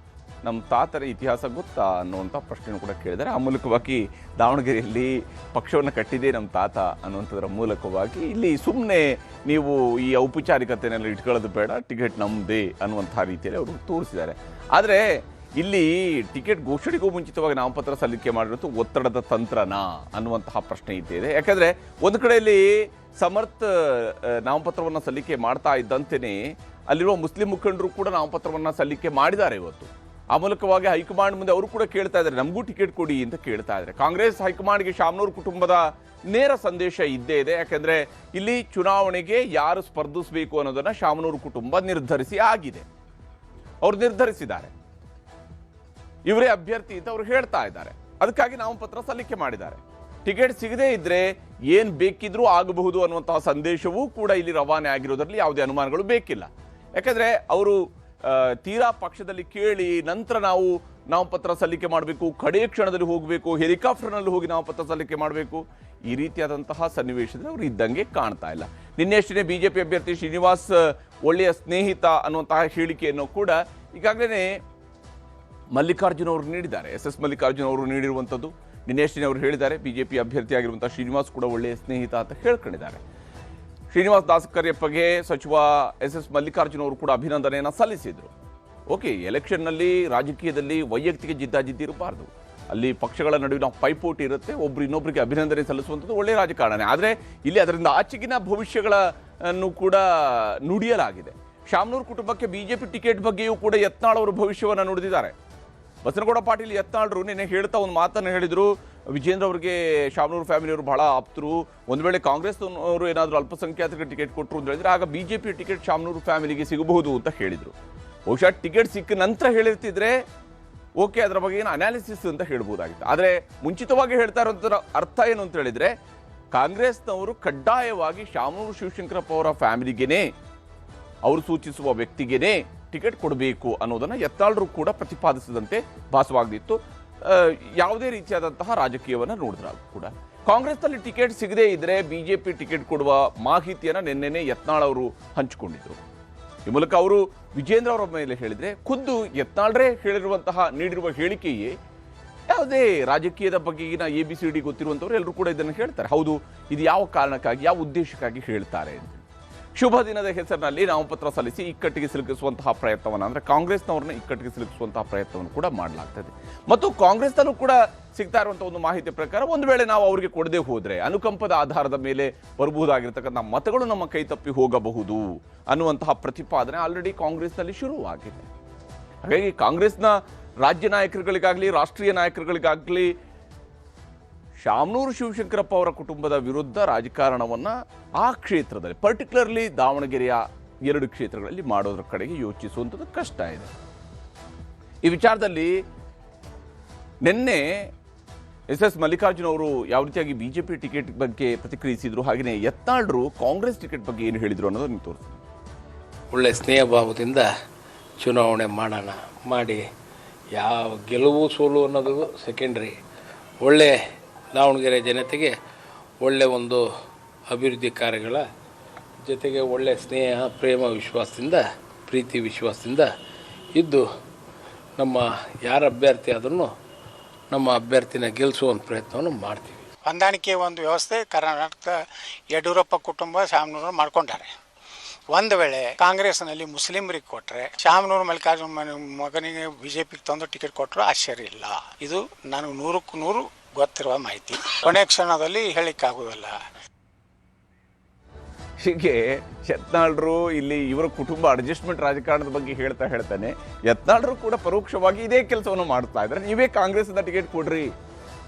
ನಮ್ಮ ತಾತರ ಇತಿಹಾಸ ಗೊತ್ತಾ ಅನ್ನುವಂಥ ಪ್ರಶ್ನೆಯನ್ನು ಕೂಡ ಕೇಳಿದ್ದಾರೆ. ಆ ಮೂಲಕವಾಗಿ ದಾವಣಗೆರೆಯಲ್ಲಿ ಪಕ್ಷವನ್ನು ಕಟ್ಟಿದೆ ನಮ್ಮ ತಾತ ಅನ್ನುವಂಥದ್ರ ಮೂಲಕವಾಗಿ ಇಲ್ಲಿ ಸುಮ್ಮನೆ ನೀವು ಈ ಔಪಚಾರಿಕತೆನೆಲ್ಲ ಇಟ್ಕೊಳ್ಳೋದು ಬೇಡ, ಟಿಕೆಟ್ ನಮ್ಮದೇ ಅನ್ನುವಂಥ ರೀತಿಯಲ್ಲಿ ಅವರು ತೋರಿಸಿದ್ದಾರೆ. ಆದರೆ ಇಲ್ಲಿ ಟಿಕೆಟ್ ಘೋಷಣೆಗೂ ಮುಂಚಿತವಾಗಿ ನಾಮಪತ್ರ ಸಲ್ಲಿಕೆ ಮಾಡಿರೋದು ಒತ್ತಡದ ತಂತ್ರನಾ ಅನ್ನುವಂತಹ ಪ್ರಶ್ನೆ ಇದೆ. ಯಾಕಂದರೆ ಒಂದು ಕಡೆಯಲ್ಲಿ ಸಮರ್ಥ ನಾಮಪತ್ರವನ್ನು ಸಲ್ಲಿಕೆ ಮಾಡ್ತಾ ಇದ್ದಂತೆಯೇ ಅಲ್ಲಿರುವ ಮುಸ್ಲಿಂ ಮುಖಂಡರು ಕೂಡ ನಾಮಪತ್ರವನ್ನು ಸಲ್ಲಿಕೆ ಮಾಡಿದ್ದಾರೆ ಇವತ್ತು. ಆ ಮೂಲಕವಾಗಿ ಹೈಕಮಾಂಡ್ ಮುಂದೆ ಅವರು ಕೂಡ ಕೇಳ್ತಾ ಇದ್ದಾರೆ, ನಮಗೂ ಟಿಕೆಟ್ ಕೊಡಿ ಅಂತ ಕೇಳ್ತಾ ಇದ್ದಾರೆ. ಕಾಂಗ್ರೆಸ್ ಹೈಕಮಾಂಡ್ಗೆ ಶಾಮನೂರು ಕುಟುಂಬದ ನೇರ ಸಂದೇಶ ಇದ್ದೇ ಇದೆ. ಯಾಕೆಂದರೆ ಇಲ್ಲಿ ಚುನಾವಣೆಗೆ ಯಾರು ಸ್ಪರ್ಧಿಸಬೇಕು ಅನ್ನೋದನ್ನು ಶಾಮನೂರು ಕುಟುಂಬ ನಿರ್ಧರಿಸಿ ಆಗಿದೆ. ಅವರು ನಿರ್ಧರಿಸಿದ್ದಾರೆ, ಇವರೇ ಅಭ್ಯರ್ಥಿ ಅಂತ ಅವರು ಹೇಳ್ತಾ ಇದ್ದಾರೆ. ಅದಕ್ಕಾಗಿ ನಾಮಪತ್ರ ಸಲ್ಲಿಕೆ ಮಾಡಿದ್ದಾರೆ. ಟಿಕೆಟ್ ಸಿಗದೇ ಇದ್ರೆ ಏನು ಬೇಕಿದ್ರೂ ಆಗಬಹುದು ಅನ್ನುವಂತಹ ಸಂದೇಶವೂ ಕೂಡ ಇಲ್ಲಿ ರವಾನೆ ಆಗಿರೋದ್ರಲ್ಲಿ ಯಾವುದೇ ಅನುಮಾನಗಳು ಬೇಕಿಲ್ಲ. ಯಾಕಂದರೆ ಅವರು ತೀರಾ ಪಕ್ಷದಲ್ಲಿ ಕೇಳಿ ನಂತರ ನಾವು ನಾಮಪತ್ರ ಸಲ್ಲಿಕೆ ಮಾಡಬೇಕು, ಕಡೆಯ ಕ್ಷಣದಲ್ಲಿ ಹೋಗಬೇಕು, ಹೆಲಿಕಾಪ್ಟರ್ನಲ್ಲಿ ಹೋಗಿ ನಾಮಪತ್ರ ಸಲ್ಲಿಕೆ ಮಾಡಬೇಕು, ಈ ರೀತಿಯಾದಂತಹ ಸನ್ನಿವೇಶದಲ್ಲಿ ಅವರು ಇದ್ದಂಗೆ ಕಾಣ್ತಾ ಇಲ್ಲ. ನಿನ್ನೆಷ್ಟೇ ಬಿಜೆಪಿ ಅಭ್ಯರ್ಥಿ ಶ್ರೀನಿವಾಸ್ ಒಳ್ಳೆಯ ಸ್ನೇಹಿತ ಅನ್ನುವಂತಹ ಹೇಳಿಕೆಯನ್ನು ಕೂಡ ಈಗಾಗಲೇ ಮಲ್ಲಿಕಾರ್ಜುನ್ ಅವರು ನೀಡಿದ್ದಾರೆ. ಎಸ್ ಮಲ್ಲಿಕಾರ್ಜುನ್ ಅವರು ನೀಡಿರುವಂಥದ್ದು ನಿನ್ನೆಷ್ಟೇ ಅವರು ಹೇಳಿದ್ದಾರೆ. ಬಿಜೆಪಿ ಅಭ್ಯರ್ಥಿಯಾಗಿರುವಂಥ ಶ್ರೀನಿವಾಸ್ ಕೂಡ ಒಳ್ಳೆಯ ಸ್ನೇಹಿತ ಅಂತ ಹೇಳ್ಕೊಂಡಿದ್ದಾರೆ. ಶ್ರೀನಿವಾಸ್ ದಾಸಕರ್ಯಪ್ಪಗೆ ಸಚಿವ ಎಸ್ ಮಲ್ಲಿಕಾರ್ಜುನ್ ಅವರು ಕೂಡ ಅಭಿನಂದನೆಯನ್ನು ಸಲ್ಲಿಸಿದರು. ಓಕೆ, ಎಲೆಕ್ಷನ್ನಲ್ಲಿ ರಾಜಕೀಯದಲ್ಲಿ ವೈಯಕ್ತಿಕ ಜಿದ್ದಾಜಿದ್ದಿ ಇರಬಾರ್ದು, ಅಲ್ಲಿ ಪಕ್ಷಗಳ ನಡುವಿನ ಪೈಪೋಟಿ ಇರುತ್ತೆ, ಒಬ್ರು ಇನ್ನೊಬ್ಬರಿಗೆ ಅಭಿನಂದನೆ ಸಲ್ಲಿಸುವಂಥದ್ದು ಒಳ್ಳೆಯ ರಾಜಕಾರಣನೇ. ಆದರೆ ಇಲ್ಲಿ ಅದರಿಂದ ಆಚೆಗಿನ ಭವಿಷ್ಯಗಳನ್ನು ಕೂಡ ನುಡಿಯಲಾಗಿದೆ. ಶಾಮನೂರು ಕುಟುಂಬಕ್ಕೆ ಬಿಜೆಪಿ ಟಿಕೆಟ್ ಬಗ್ಗೆಯೂ ಕೂಡ ಯತ್ನಾಳ್ ಅವರು ಭವಿಷ್ಯವನ್ನು ನುಡಿದಿದ್ದಾರೆ. ಬಸನಗೌಡ ಪಾಟೀಲ್ ಯತ್ನಾಳ್ರು ನಿನ್ನೆ ಹೇಳ್ತಾ ಒಂದು ಮಾತನ್ನು ಹೇಳಿದ್ರು, ವಿಜೇಂದ್ರ ಅವರಿಗೆ ಶಾಮನೂರು ಫ್ಯಾಮಿಲಿಯವರು ಬಹಳ ಆಪ್ತರು, ಒಂದು ವೇಳೆ ಕಾಂಗ್ರೆಸ್ನವರು ಏನಾದರೂ ಅಲ್ಪಸಂಖ್ಯಾತರಿಗೆ ಟಿಕೆಟ್ ಕೊಟ್ಟರು ಅಂತ ಹೇಳಿದ್ರೆ ಆಗ ಬಿಜೆಪಿ ಟಿಕೆಟ್ ಶಾಮನೂರು ಫ್ಯಾಮಿಲಿಗೆ ಸಿಗಬಹುದು ಅಂತ ಹೇಳಿದರು. ಬಹುಶಃ ಟಿಕೆಟ್ ಸಿಕ್ಕ ನಂತರ ಹೇಳಿರ್ತಿದ್ರೆ ಓಕೆ, ಅದರ ಬಗ್ಗೆ ಏನು ಅನಾಲಿಸಿಸ್ ಅಂತ ಹೇಳ್ಬೋದಾಗಿತ್ತು. ಆದರೆ ಮುಂಚಿತವಾಗಿ ಹೇಳ್ತಾ ಇರೋಂಥ ಅರ್ಥ ಏನು ಅಂತ ಹೇಳಿದ್ರೆ, ಕಾಂಗ್ರೆಸ್ನವರು ಕಡ್ಡಾಯವಾಗಿ ಶಾಮನೂರು ಶಿವಶಂಕರಪ್ಪ ಅವರ ಫ್ಯಾಮಿಲಿಗೇನೆ, ಅವರು ಸೂಚಿಸುವ ವ್ಯಕ್ತಿಗೇನೆ ಟಿಕೆಟ್ ಕೊಡಬೇಕು ಅನ್ನೋದನ್ನು ಯತ್ನಾಳ್ರು ಕೂಡ ಪ್ರತಿಪಾದಿಸಿದಂತೆ ಭಾಸವಾಗಿತ್ತು. ಯಾವುದೇ ರೀತಿಯಾದಂತಹ ರಾಜಕೀಯವನ್ನು ನೋಡಿದ್ರು ಕೂಡ ಕಾಂಗ್ರೆಸ್ನಲ್ಲಿ ಟಿಕೆಟ್ ಸಿಗದೇ ಇದ್ರೆ ಬಿಜೆಪಿ ಟಿಕೆಟ್ ಕೊಡುವ ಮಾಹಿತಿಯನ್ನು ನಿನ್ನೆನೆ ಯತ್ನಾಳ್ ಅವರು ಹಂಚಿಕೊಂಡಿದ್ರು. ಈ ಮೂಲಕ ಅವರು ವಿಜೇಂದ್ರ ಅವರ ಮೇಲೆ ಹೇಳಿದ್ರೆ, ಖುದ್ದು ಯತ್ನಾಳ್ರೇ ನೀಡಿರುವ ಹೇಳಿಕೆಯೇ ಯಾವುದೇ ರಾಜಕೀಯದ ಬಗೆಗಿನ ABCD ಗೊತ್ತಿರುವಂಥವ್ರು ಎಲ್ಲರೂ ಕೂಡ ಇದನ್ನು ಹೇಳ್ತಾರೆ. ಹೌದು, ಇದು ಯಾವ ಕಾರಣಕ್ಕಾಗಿ, ಯಾವ ಉದ್ದೇಶಕ್ಕಾಗಿ ಹೇಳ್ತಾರೆ ಅಂತ. ಶುಭ ದಿನದ ಹೆಸರಿನಲ್ಲಿ ನಾಮಪತ್ರ ಸಲ್ಲಿಸಿ ಇಕ್ಕಟ್ಟಿಗೆ ಸಿಲುಕಿಸುವಂತಹ ಪ್ರಯತ್ನವನ್ನು, ಅಂದರೆ ಕಾಂಗ್ರೆಸ್ನವ್ರನ್ನ ಇಕ್ಕಟ್ಟಿಗೆ ಸಿಲುಕಿಸುವಂತಹ ಪ್ರಯತ್ನವನ್ನು ಕೂಡ ಮಾಡಲಾಗ್ತದೆ. ಮತ್ತು ಕಾಂಗ್ರೆಸ್ನಲ್ಲೂ ಕೂಡ ಸಿಗ್ತಾ ಇರುವಂಥ ಒಂದು ಮಾಹಿತಿ ಪ್ರಕಾರ, ಒಂದು ವೇಳೆ ನಾವು ಅವರಿಗೆ ಕೊಡದೆ ಹೋದರೆ ಅನುಕಂಪದ ಆಧಾರದ ಮೇಲೆ ಬರಬಹುದಾಗಿರ್ತಕ್ಕಂಥ ಮತಗಳು ನಮ್ಮ ಕೈ ತಪ್ಪಿ ಹೋಗಬಹುದು ಅನ್ನುವಂತಹ ಪ್ರತಿಪಾದನೆ ಆಲ್ರೆಡಿ ಕಾಂಗ್ರೆಸ್ನಲ್ಲಿ ಶುರುವಾಗಿದೆ. ಹಾಗಾಗಿ ಕಾಂಗ್ರೆಸ್ನ ರಾಜ್ಯ ನಾಯಕರುಗಳಿಗಾಗಲಿ ರಾಷ್ಟ್ರೀಯ ನಾಯಕರುಗಳಿಗಾಗಲಿ ಶಾಮನೂರು ಶಿವಶಂಕರಪ್ಪ ಅವರ ಕುಟುಂಬದ ವಿರುದ್ಧ ರಾಜಕಾರಣವನ್ನು ಆ ಕ್ಷೇತ್ರದಲ್ಲಿ, ಪರ್ಟಿಕ್ಯುಲರ್ಲಿ ದಾವಣಗೆರೆಯ 2 ಕ್ಷೇತ್ರಗಳಲ್ಲಿ ಮಾಡೋದ್ರ ಕಡೆಗೆ ಯೋಚಿಸುವಂಥದ್ದು ಕಷ್ಟ ಇದೆ. ಈ ವಿಚಾರದಲ್ಲಿ ನಿನ್ನೆ SS ಮಲ್ಲಿಕಾರ್ಜುನ್ ಅವರು ಯಾವ ರೀತಿಯಾಗಿ ಬಿಜೆಪಿ ಟಿಕೆಟ್ ಬಗ್ಗೆ ಪ್ರತಿಕ್ರಿಯಿಸಿದ್ರು, ಹಾಗೆಯೇ ಯತ್ನಾಳ್ರು ಕಾಂಗ್ರೆಸ್ ಟಿಕೆಟ್ ಬಗ್ಗೆ ಏನು ಹೇಳಿದ್ರು ಅನ್ನೋದನ್ನು ತೋರಿಸ್ತೀನಿ. ಒಳ್ಳೆ ಸ್ನೇಹ ಭಾವದಿಂದ ಚುನಾವಣೆ ಮಾಡಿ ಯಾವ ಗೆಲುವು ಸೋಲು ಅನ್ನೋದು ಸೆಕೆಂಡ್ರಿ. ಒಳ್ಳೆ ದಾವಣಗೆರೆ ಜನತೆಗೆ ಒಳ್ಳೆ ಒಂದು ಅಭಿವೃದ್ಧಿ ಕಾರ್ಯಗಳ ಜೊತೆಗೆ ಒಳ್ಳೆ ಸ್ನೇಹ ಪ್ರೇಮ ವಿಶ್ವಾಸದಿಂದ, ಪ್ರೀತಿ ವಿಶ್ವಾಸದಿಂದ ಇದ್ದು ನಮ್ಮ ಯಾರ ಅಭ್ಯರ್ಥಿ ಆದ್ರೂ ನಮ್ಮ ಅಭ್ಯರ್ಥಿನ ಗೆಲ್ಲಿಸುವಂಥ ಪ್ರಯತ್ನವನ್ನು ಮಾಡ್ತೀವಿ. ಹೊಂದಾಣಿಕೆ ಒಂದು ವ್ಯವಸ್ಥೆ ಕರ್ನಾಟಕದ ಯಡಿಯೂರಪ್ಪ ಕುಟುಂಬ ಶಾಮನೂರು ಮಾಡ್ಕೊಂಡಾರೆ. ಒಂದು ವೇಳೆ ಕಾಂಗ್ರೆಸ್ನಲ್ಲಿ ಮುಸ್ಲಿಮರಿಗೆ ಕೊಟ್ಟರೆ, ಶಾಮನೂರು ಮಲ್ಲಿಕಾರ್ಜುನ ಮಗನಿಗೆ ಬಿಜೆಪಿಗೆ ತಂದು ಟಿಕೆಟ್ ಕೊಟ್ಟರು ಆಶ್ಚರ್ಯ ಇಲ್ಲ. ಇದು ನನಗೆ 100ಕ್ಕೆ 100 ಗೊತ್ತಿರುವ ಮಾಹಿತಿ. ಕೊನೆ ಕ್ಷಣದಲ್ಲಿ ಹೇಳಿಕ್ಕಾಗೋದಿಲ್ಲ. ಹೀಗೆ ಯತ್ನಾಳ್ರು ಇಲ್ಲಿ ಇವರ ಕುಟುಂಬ ಅಡ್ಜಸ್ಟ್ಮೆಂಟ್ ರಾಜಕಾರಣದ ಬಗ್ಗೆ ಹೇಳ್ತಾನೆ, ಯತ್ನಾಳ್ರು ಕೂಡ ಪರೋಕ್ಷವಾಗಿ ಇದೇ ಕೆಲಸವನ್ನು ಮಾಡ್ತಾ ಇದ್ದಾರೆ. ನೀವೇ ಕಾಂಗ್ರೆಸ್ನ ಟಿಕೆಟ್ ಕೊಡ್ರಿ,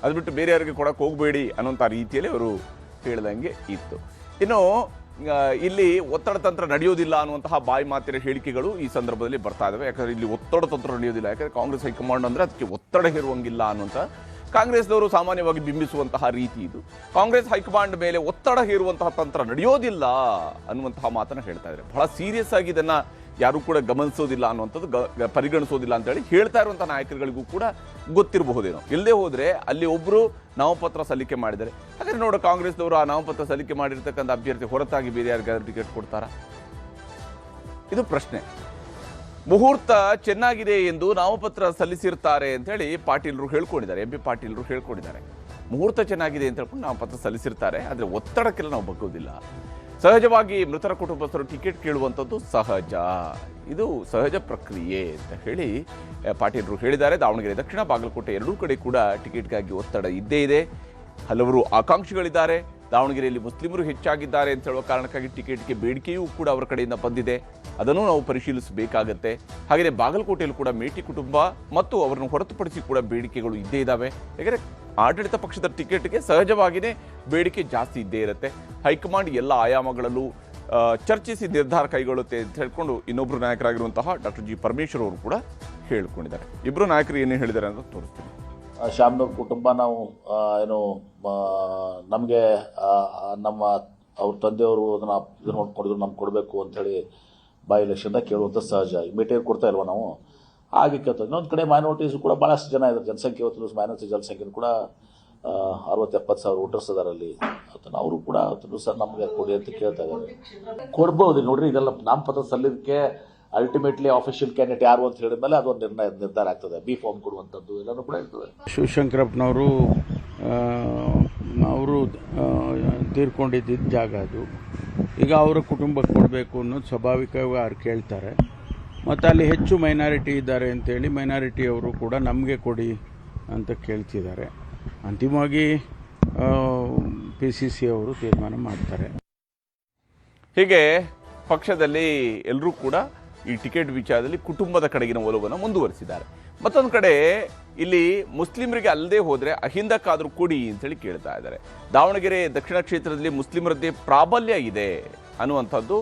ಅದು ಬಿಟ್ಟು ಬೇರೆಯವರಿಗೆ ಕೊಡಕ್ಕೆ ಹೋಗಬೇಡಿ ಅನ್ನೋಂಥ ರೀತಿಯಲ್ಲಿ ಅವರು ಹೇಳ್ದಂಗೆ ಇತ್ತು. ಇನ್ನು ಇಲ್ಲಿ ಒತ್ತಡ ತಂತ್ರ ನಡೆಯೋದಿಲ್ಲ ಅನ್ನುವಂತಹ ಬಾಯಿ ಮಾತಿನ ಹೇಳಿಕೆಗಳು ಈ ಸಂದರ್ಭದಲ್ಲಿ ಬರ್ತಾ ಇದ್ದಾವೆ. ಯಾಕಂದರೆ ಇಲ್ಲಿ ಒತ್ತಡ ತಂತ್ರ ನಡೆಯೋದಿಲ್ಲ, ಯಾಕಂದರೆ ಕಾಂಗ್ರೆಸ್ ಹೈಕಮಾಂಡ್ ಅಂದರೆ ಅದಕ್ಕೆ ಒತ್ತಡ ಹೇರುವಂಗಿಲ್ಲ ಅನ್ನುವಂಥ ಕಾಂಗ್ರೆಸ್ನವರು ಸಾಮಾನ್ಯವಾಗಿ ಬಿಂಬಿಸುವಂತಹ ರೀತಿ ಇದು. ಕಾಂಗ್ರೆಸ್ ಹೈಕಮಾಂಡ್ ಮೇಲೆ ಒತ್ತಡ ಹೇರುವಂತಹ ತಂತ್ರ ನಡೆಯೋದಿಲ್ಲ ಅನ್ನುವಂತಹ ಮಾತನ್ನು ಹೇಳ್ತಾ ಇದ್ದಾರೆ. ಬಹಳ ಸೀರಿಯಸ್ ಆಗಿ ಇದನ್ನು ಯಾರೂ ಕೂಡ ಗಮನಿಸೋದಿಲ್ಲ ಅನ್ನುವಂಥದ್ದು, ಪರಿಗಣಿಸೋದಿಲ್ಲ ಅಂತೇಳಿ ಹೇಳ್ತಾ ಇರುವಂಥ ನಾಯಕರುಗಳಿಗೂ ಕೂಡ ಗೊತ್ತಿರಬಹುದೇನೋ. ಇಲ್ಲದೆ ಹೋದರೆ ಅಲ್ಲಿ ಒಬ್ಬರು ನಾಮಪತ್ರ ಸಲ್ಲಿಕೆ ಮಾಡಿದ್ದಾರೆ. ಹಾಗಾದರೆ ನೋಡು, ಕಾಂಗ್ರೆಸ್ನವರು ಆ ನಾಮಪತ್ರ ಸಲ್ಲಿಕೆ ಮಾಡಿರ್ತಕ್ಕಂಥ ಅಭ್ಯರ್ಥಿ ಹೊರತಾಗಿ ಬೇರೆ ಯಾರಿಗಾದ್ರೂ ಟಿಕೆಟ್ ಕೊಡ್ತಾರಾ? ಇದು ಪ್ರಶ್ನೆ. ಮುಹೂರ್ತ ಚೆನ್ನಾಗಿದೆ ಎಂದು ನಾಮಪತ್ರ ಸಲ್ಲಿಸಿರ್ತಾರೆ ಅಂತೇಳಿ ಪಾಟೀಲ್ರು ಹೇಳ್ಕೊಂಡಿದ್ದಾರೆ, MP ಪಾಟೀಲ್ರು ಹೇಳ್ಕೊಂಡಿದ್ದಾರೆ. ಮುಹೂರ್ತ ಚೆನ್ನಾಗಿದೆ ಅಂತ ಹೇಳ್ಕೊಂಡು ನಾಮಪತ್ರ ಸಲ್ಲಿಸಿರ್ತಾರೆ, ಆದರೆ ಒತ್ತಡಕ್ಕೆಲ್ಲ ನಾವು ಬಗ್ಗೋದಿಲ್ಲ. ಸಹಜವಾಗಿ ಮೃತರ ಕುಟುಂಬಸ್ಥರು ಟಿಕೆಟ್ ಕೇಳುವಂಥದ್ದು ಸಹಜ, ಇದು ಸಹಜ ಪ್ರಕ್ರಿಯೆ ಅಂತ ಹೇಳಿ ಪಾಟೀಲ್ರು ಹೇಳಿದ್ದಾರೆ. ದಾವಣಗೆರೆ ದಕ್ಷಿಣ, ಬಾಗಲಕೋಟೆ ಎರಡೂ ಕಡೆ ಕೂಡ ಟಿಕೆಟ್ಗಾಗಿ ಒತ್ತಡ ಇದ್ದೇ ಇದೆ. ಹಲವರು ಆಕಾಂಕ್ಷಿಗಳಿದ್ದಾರೆ. ದಾವಣಗೆರೆಯಲ್ಲಿ ಮುಸ್ಲಿಮರು ಹೆಚ್ಚಾಗಿದ್ದಾರೆ ಅಂತ ಹೇಳುವ ಕಾರಣಕ್ಕಾಗಿ ಟಿಕೆಟ್ಗೆ ಬೇಡಿಕೆಯೂ ಕೂಡ ಅವರ ಕಡೆಯಿಂದ ಬಂದಿದೆ. ಅದನ್ನು ನಾವು ಪರಿಶೀಲಿಸಬೇಕಾಗತ್ತೆ. ಹಾಗೆಯೇ ಬಾಗಲಕೋಟೆಯಲ್ಲೂ ಕೂಡ ಮೇಟಿ ಕುಟುಂಬ ಮತ್ತು ಅವರನ್ನು ಹೊರತುಪಡಿಸಿ ಕೂಡ ಬೇಡಿಕೆಗಳು ಇದ್ದೇ ಇದ್ದಾವೆ. ಯಾಕಂದರೆ ಆಡಳಿತ ಪಕ್ಷದ ಟಿಕೆಟ್ಗೆ ಸಹಜವಾಗಿಯೇ ಬೇಡಿಕೆ ಜಾಸ್ತಿ ಇದ್ದೇ ಇರುತ್ತೆ. ಹೈಕಮಾಂಡ್ ಎಲ್ಲ ಆಯಾಮಗಳಲ್ಲೂ ಚರ್ಚಿಸಿ ನಿರ್ಧಾರ ಕೈಗೊಳ್ಳುತ್ತೆ ಅಂತ ಹೇಳ್ಕೊಂಡು ಇನ್ನೊಬ್ಬರು ನಾಯಕರಾಗಿರುವಂತಹ ಡಾಕ್ಟರ್ G. ಪರಮೇಶ್ವರ್ ಅವರು ಕೂಡ ಹೇಳ್ಕೊಂಡಿದ್ದಾರೆ. ಇಬ್ಬರು ನಾಯಕರು ಏನೇನು ಹೇಳಿದ್ದಾರೆ ಅಂತ ತೋರಿಸ್ತೀನಿ. ಶಾಮನೂರು ಕುಟುಂಬ ನಾವು ನಮಗೆ ನಮ್ಮ ಅವ್ರ ತಂದೆಯವರು ಅದನ್ನು ಇದು ನೋಡ್ಕೊಂಡಿದ್ರು, ನಮ್ಗೆ ಕೊಡಬೇಕು ಅಂಥೇಳಿ ಬೈ ಎಲೆಕ್ಷನ್ದಾಗ ಕೇಳುವಂಥ ಸಹಜ. ಇಮಿಡಿಯೇಟ್ ಕೊಡ್ತಾ ಇಲ್ವ ನಾವು, ಹಾಗೆ ಕೇಳ್ತಾ. ಇನ್ನೊಂದು ಕಡೆ ಮೈನಾರಿಟೀಸು ಕೂಡ ಭಾಳಷ್ಟು ಜನ ಇದ್ದಾರೆ. ಜನಸಂಖ್ಯೆ ಇವತ್ತು ಮೈನಾರಿಟಿ ಜನಸಂಖ್ಯೆ ಕೂಡ 60-70 ಸಾವಿರ ವೋಟರ್ಸ್ ಅದರಲ್ಲಿ. ಅವರು ಕೂಡ ಸರ್ ನಮಗೆ ಕೊಡಿ ಅಂತ ಕೇಳ್ತಾ ಇದ್ದಾರೆ. ಕೊಡ್ಬೋದು ನೋಡ್ರಿ, ಇದೆಲ್ಲ ನಾಮಪತ್ರ ಸಲ್ಲಿದಕ್ಕೆ ಅಲ್ಟಿಮೇಟ್ಲಿ ಆಫಿಷಿಯಲ್ ಕ್ಯಾಂಡಿಡೇಟ್ ಯಾರು ಅಂತ ಹೇಳಿದ್ಮೇಲೆ ಅದೊಂದು ನಿರ್ಧಾರ ಆಗ್ತದೆ. ಬಿ ಫಾರ್ಮ್ ಕೊಡುವಂಥದ್ದು ಎಲ್ಲನೂ ಕೂಡ ಇರ್ತದೆ. ಶಿವಶಂಕರಪ್ಪನವರು ಅವರು ತೀರ್ಕೊಂಡಿದ್ದ ಜಾಗ ಅದು. ಈಗ ಅವರ ಕುಟುಂಬಕ್ಕೆ ಕೊಡಬೇಕು ಅನ್ನೋದು ಸ್ವಾಭಾವಿಕವಾಗಿ ಅವ್ರು ಕೇಳ್ತಾರೆ. ಮತ್ತು ಅಲ್ಲಿ ಹೆಚ್ಚು ಮೈನಾರಿಟಿ ಇದ್ದಾರೆ ಅಂತೇಳಿ ಮೈನಾರಿಟಿಯವರು ಕೂಡ ನಮಗೆ ಕೊಡಿ ಅಂತ ಕೇಳ್ತಿದ್ದಾರೆ. ಅಂತಿಮವಾಗಿ PCC ಅವರು ತೀರ್ಮಾನ ಮಾಡ್ತಾರೆ. ಹೀಗೆ ಪಕ್ಷದಲ್ಲಿ ಎಲ್ಲರೂ ಕೂಡ ಈ ಟಿಕೆಟ್ ವಿಚಾರದಲ್ಲಿ ಕುಟುಂಬದ ಕಡೆಗಿನ ಒಲವನ್ನು ಮುಂದುವರಿಸಿದ್ದಾರೆ. ಮತ್ತೊಂದು ಕಡೆ ಇಲ್ಲಿ ಮುಸ್ಲಿಮರಿಗೆ ಅಲ್ಲದೆ ಹೋದರೆ ಅಹಿಂದಕ್ಕಾದರೂ ಕೊಡಿ ಅಂತೇಳಿ ಕೇಳ್ತಾ ಇದ್ದಾರೆ. ದಾವಣಗೆರೆ ದಕ್ಷಿಣ ಕ್ಷೇತ್ರದಲ್ಲಿ ಮುಸ್ಲಿಮರದ್ದೇ ಪ್ರಾಬಲ್ಯ ಇದೆ ಅನ್ನುವಂಥದ್ದು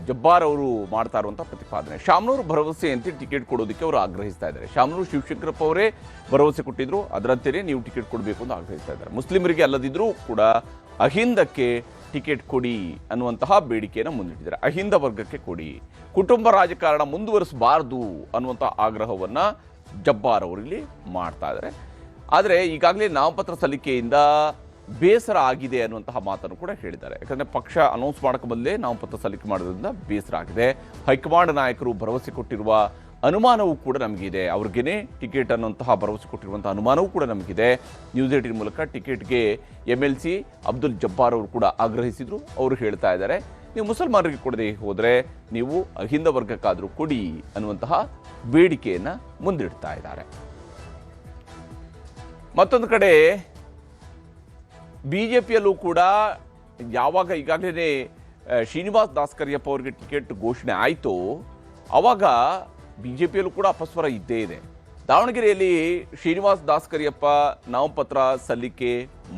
ಜಬ್ಬಾರ್ ಅವರು ಮಾಡ್ತಾ ಇರುವಂಥ ಪ್ರತಿಪಾದನೆ. ಶಾಮನೂರು ಭರವಸೆಯಂತೆ ಟಿಕೆಟ್ ಕೊಡೋದಕ್ಕೆ ಅವರು ಆಗ್ರಹಿಸ್ತಾ ಇದ್ದಾರೆ. ಶಾಮನೂರು ಶಿವಶಂಕರಪ್ಪ ಅವರೇ ಭರವಸೆ ಕೊಟ್ಟಿದ್ರು, ಅದರಂತೆಯೇ ನೀವು ಟಿಕೆಟ್ ಕೊಡಬೇಕು ಅಂತ ಆಗ್ರಹಿಸ್ತಾ ಇದ್ದಾರೆ. ಮುಸ್ಲಿಮರಿಗೆ ಅಲ್ಲದಿದ್ದರೂ ಕೂಡ ಅಹಿಂದಕ್ಕೆ ಟಿಕೆಟ್ ಕೊಡಿ ಅನ್ನುವಂತಹ ಬೇಡಿಕೆಯನ್ನು ಮುಂದಿಟ್ಟಿದ್ದಾರೆ. ಅಹಿಂದ ವರ್ಗಕ್ಕೆ ಕೊಡಿ, ಕುಟುಂಬ ರಾಜಕಾರಣ ಮುಂದುವರಿಸಬಾರ್ದು ಅನ್ನುವಂಥ ಆಗ್ರಹವನ್ನು ಜಬ್ಬಾರ್ ಅವರು ಇಲ್ಲಿ ಮಾಡ್ತಾ ಇದ್ದಾರೆ. ಆದರೆ ಈಗಾಗಲೇ ನಾಮಪತ್ರ ಸಲ್ಲಿಕೆಯಿಂದ ಬೇಸರ ಆಗಿದೆ ಅನ್ನುವಂತಹ ಮಾತನ್ನು ಕೂಡ ಹೇಳಿದ್ದಾರೆ. ಯಾಕಂದರೆ ಪಕ್ಷ ಅನೌನ್ಸ್ ಮಾಡೋಕ್ಕೆ ಮೊದಲೇ ನಾಮಪತ್ರ ಸಲ್ಲಿಕೆ ಮಾಡೋದ್ರಿಂದ ಬೇಸರ ಆಗಿದೆ. ಹೈಕಮಾಂಡ್ ನಾಯಕರು ಭರವಸೆ ಕೊಟ್ಟಿರುವ ಅನುಮಾನವೂ ಕೂಡ ನಮಗಿದೆ, ಅವ್ರಿಗೇನೆ ಟಿಕೆಟ್ ಅನ್ನುವಂತಹ ಭರವಸೆ ಕೊಟ್ಟಿರುವಂಥ ಅನುಮಾನವೂ ಕೂಡ ನಮಗಿದೆ. ನ್ಯೂಸ್ 18 ಮೂಲಕ ಟಿಕೆಟ್ಗೆ MLC ಅಬ್ದುಲ್ ಜಬ್ಬಾರ್ ಅವರು ಕೂಡ ಆಗ್ರಹಿಸಿದ್ರು. ಅವರು ಹೇಳ್ತಾ ಇದ್ದಾರೆ, ನೀವು ಮುಸಲ್ಮಾನರಿಗೆ ಕೊಡದೆ ಹೋದರೆ ನೀವು ಅಹಿಂದ ವರ್ಗಕ್ಕಾದರೂ ಕೊಡಿ ಅನ್ನುವಂತಹ ಬೇಡಿಕೆಯನ್ನು ಮುಂದಿಡ್ತಾ ಇದ್ದಾರೆ. ಮತ್ತೊಂದು ಕಡೆ BJPಯಲ್ಲೂ ಕೂಡ ಯಾವಾಗ ಈಗಾಗಲೇ ಶ್ರೀನಿವಾಸ್ ದಾಸ್ಕರಿಯಪ್ಪ ಅವರಿಗೆ ಟಿಕೆಟ್ ಘೋಷಣೆ ಆಯಿತು, ಆವಾಗ BJPಯಲ್ಲೂ ಕೂಡ ಅಪಸ್ವರ ಇದ್ದೇ ಇದೆ. ದಾವಣಗೆರೆಯಲ್ಲಿ ಶ್ರೀನಿವಾಸ್ ದಾಸ್ಕರಿಯಪ್ಪ ನಾಮಪತ್ರ ಸಲ್ಲಿಕೆ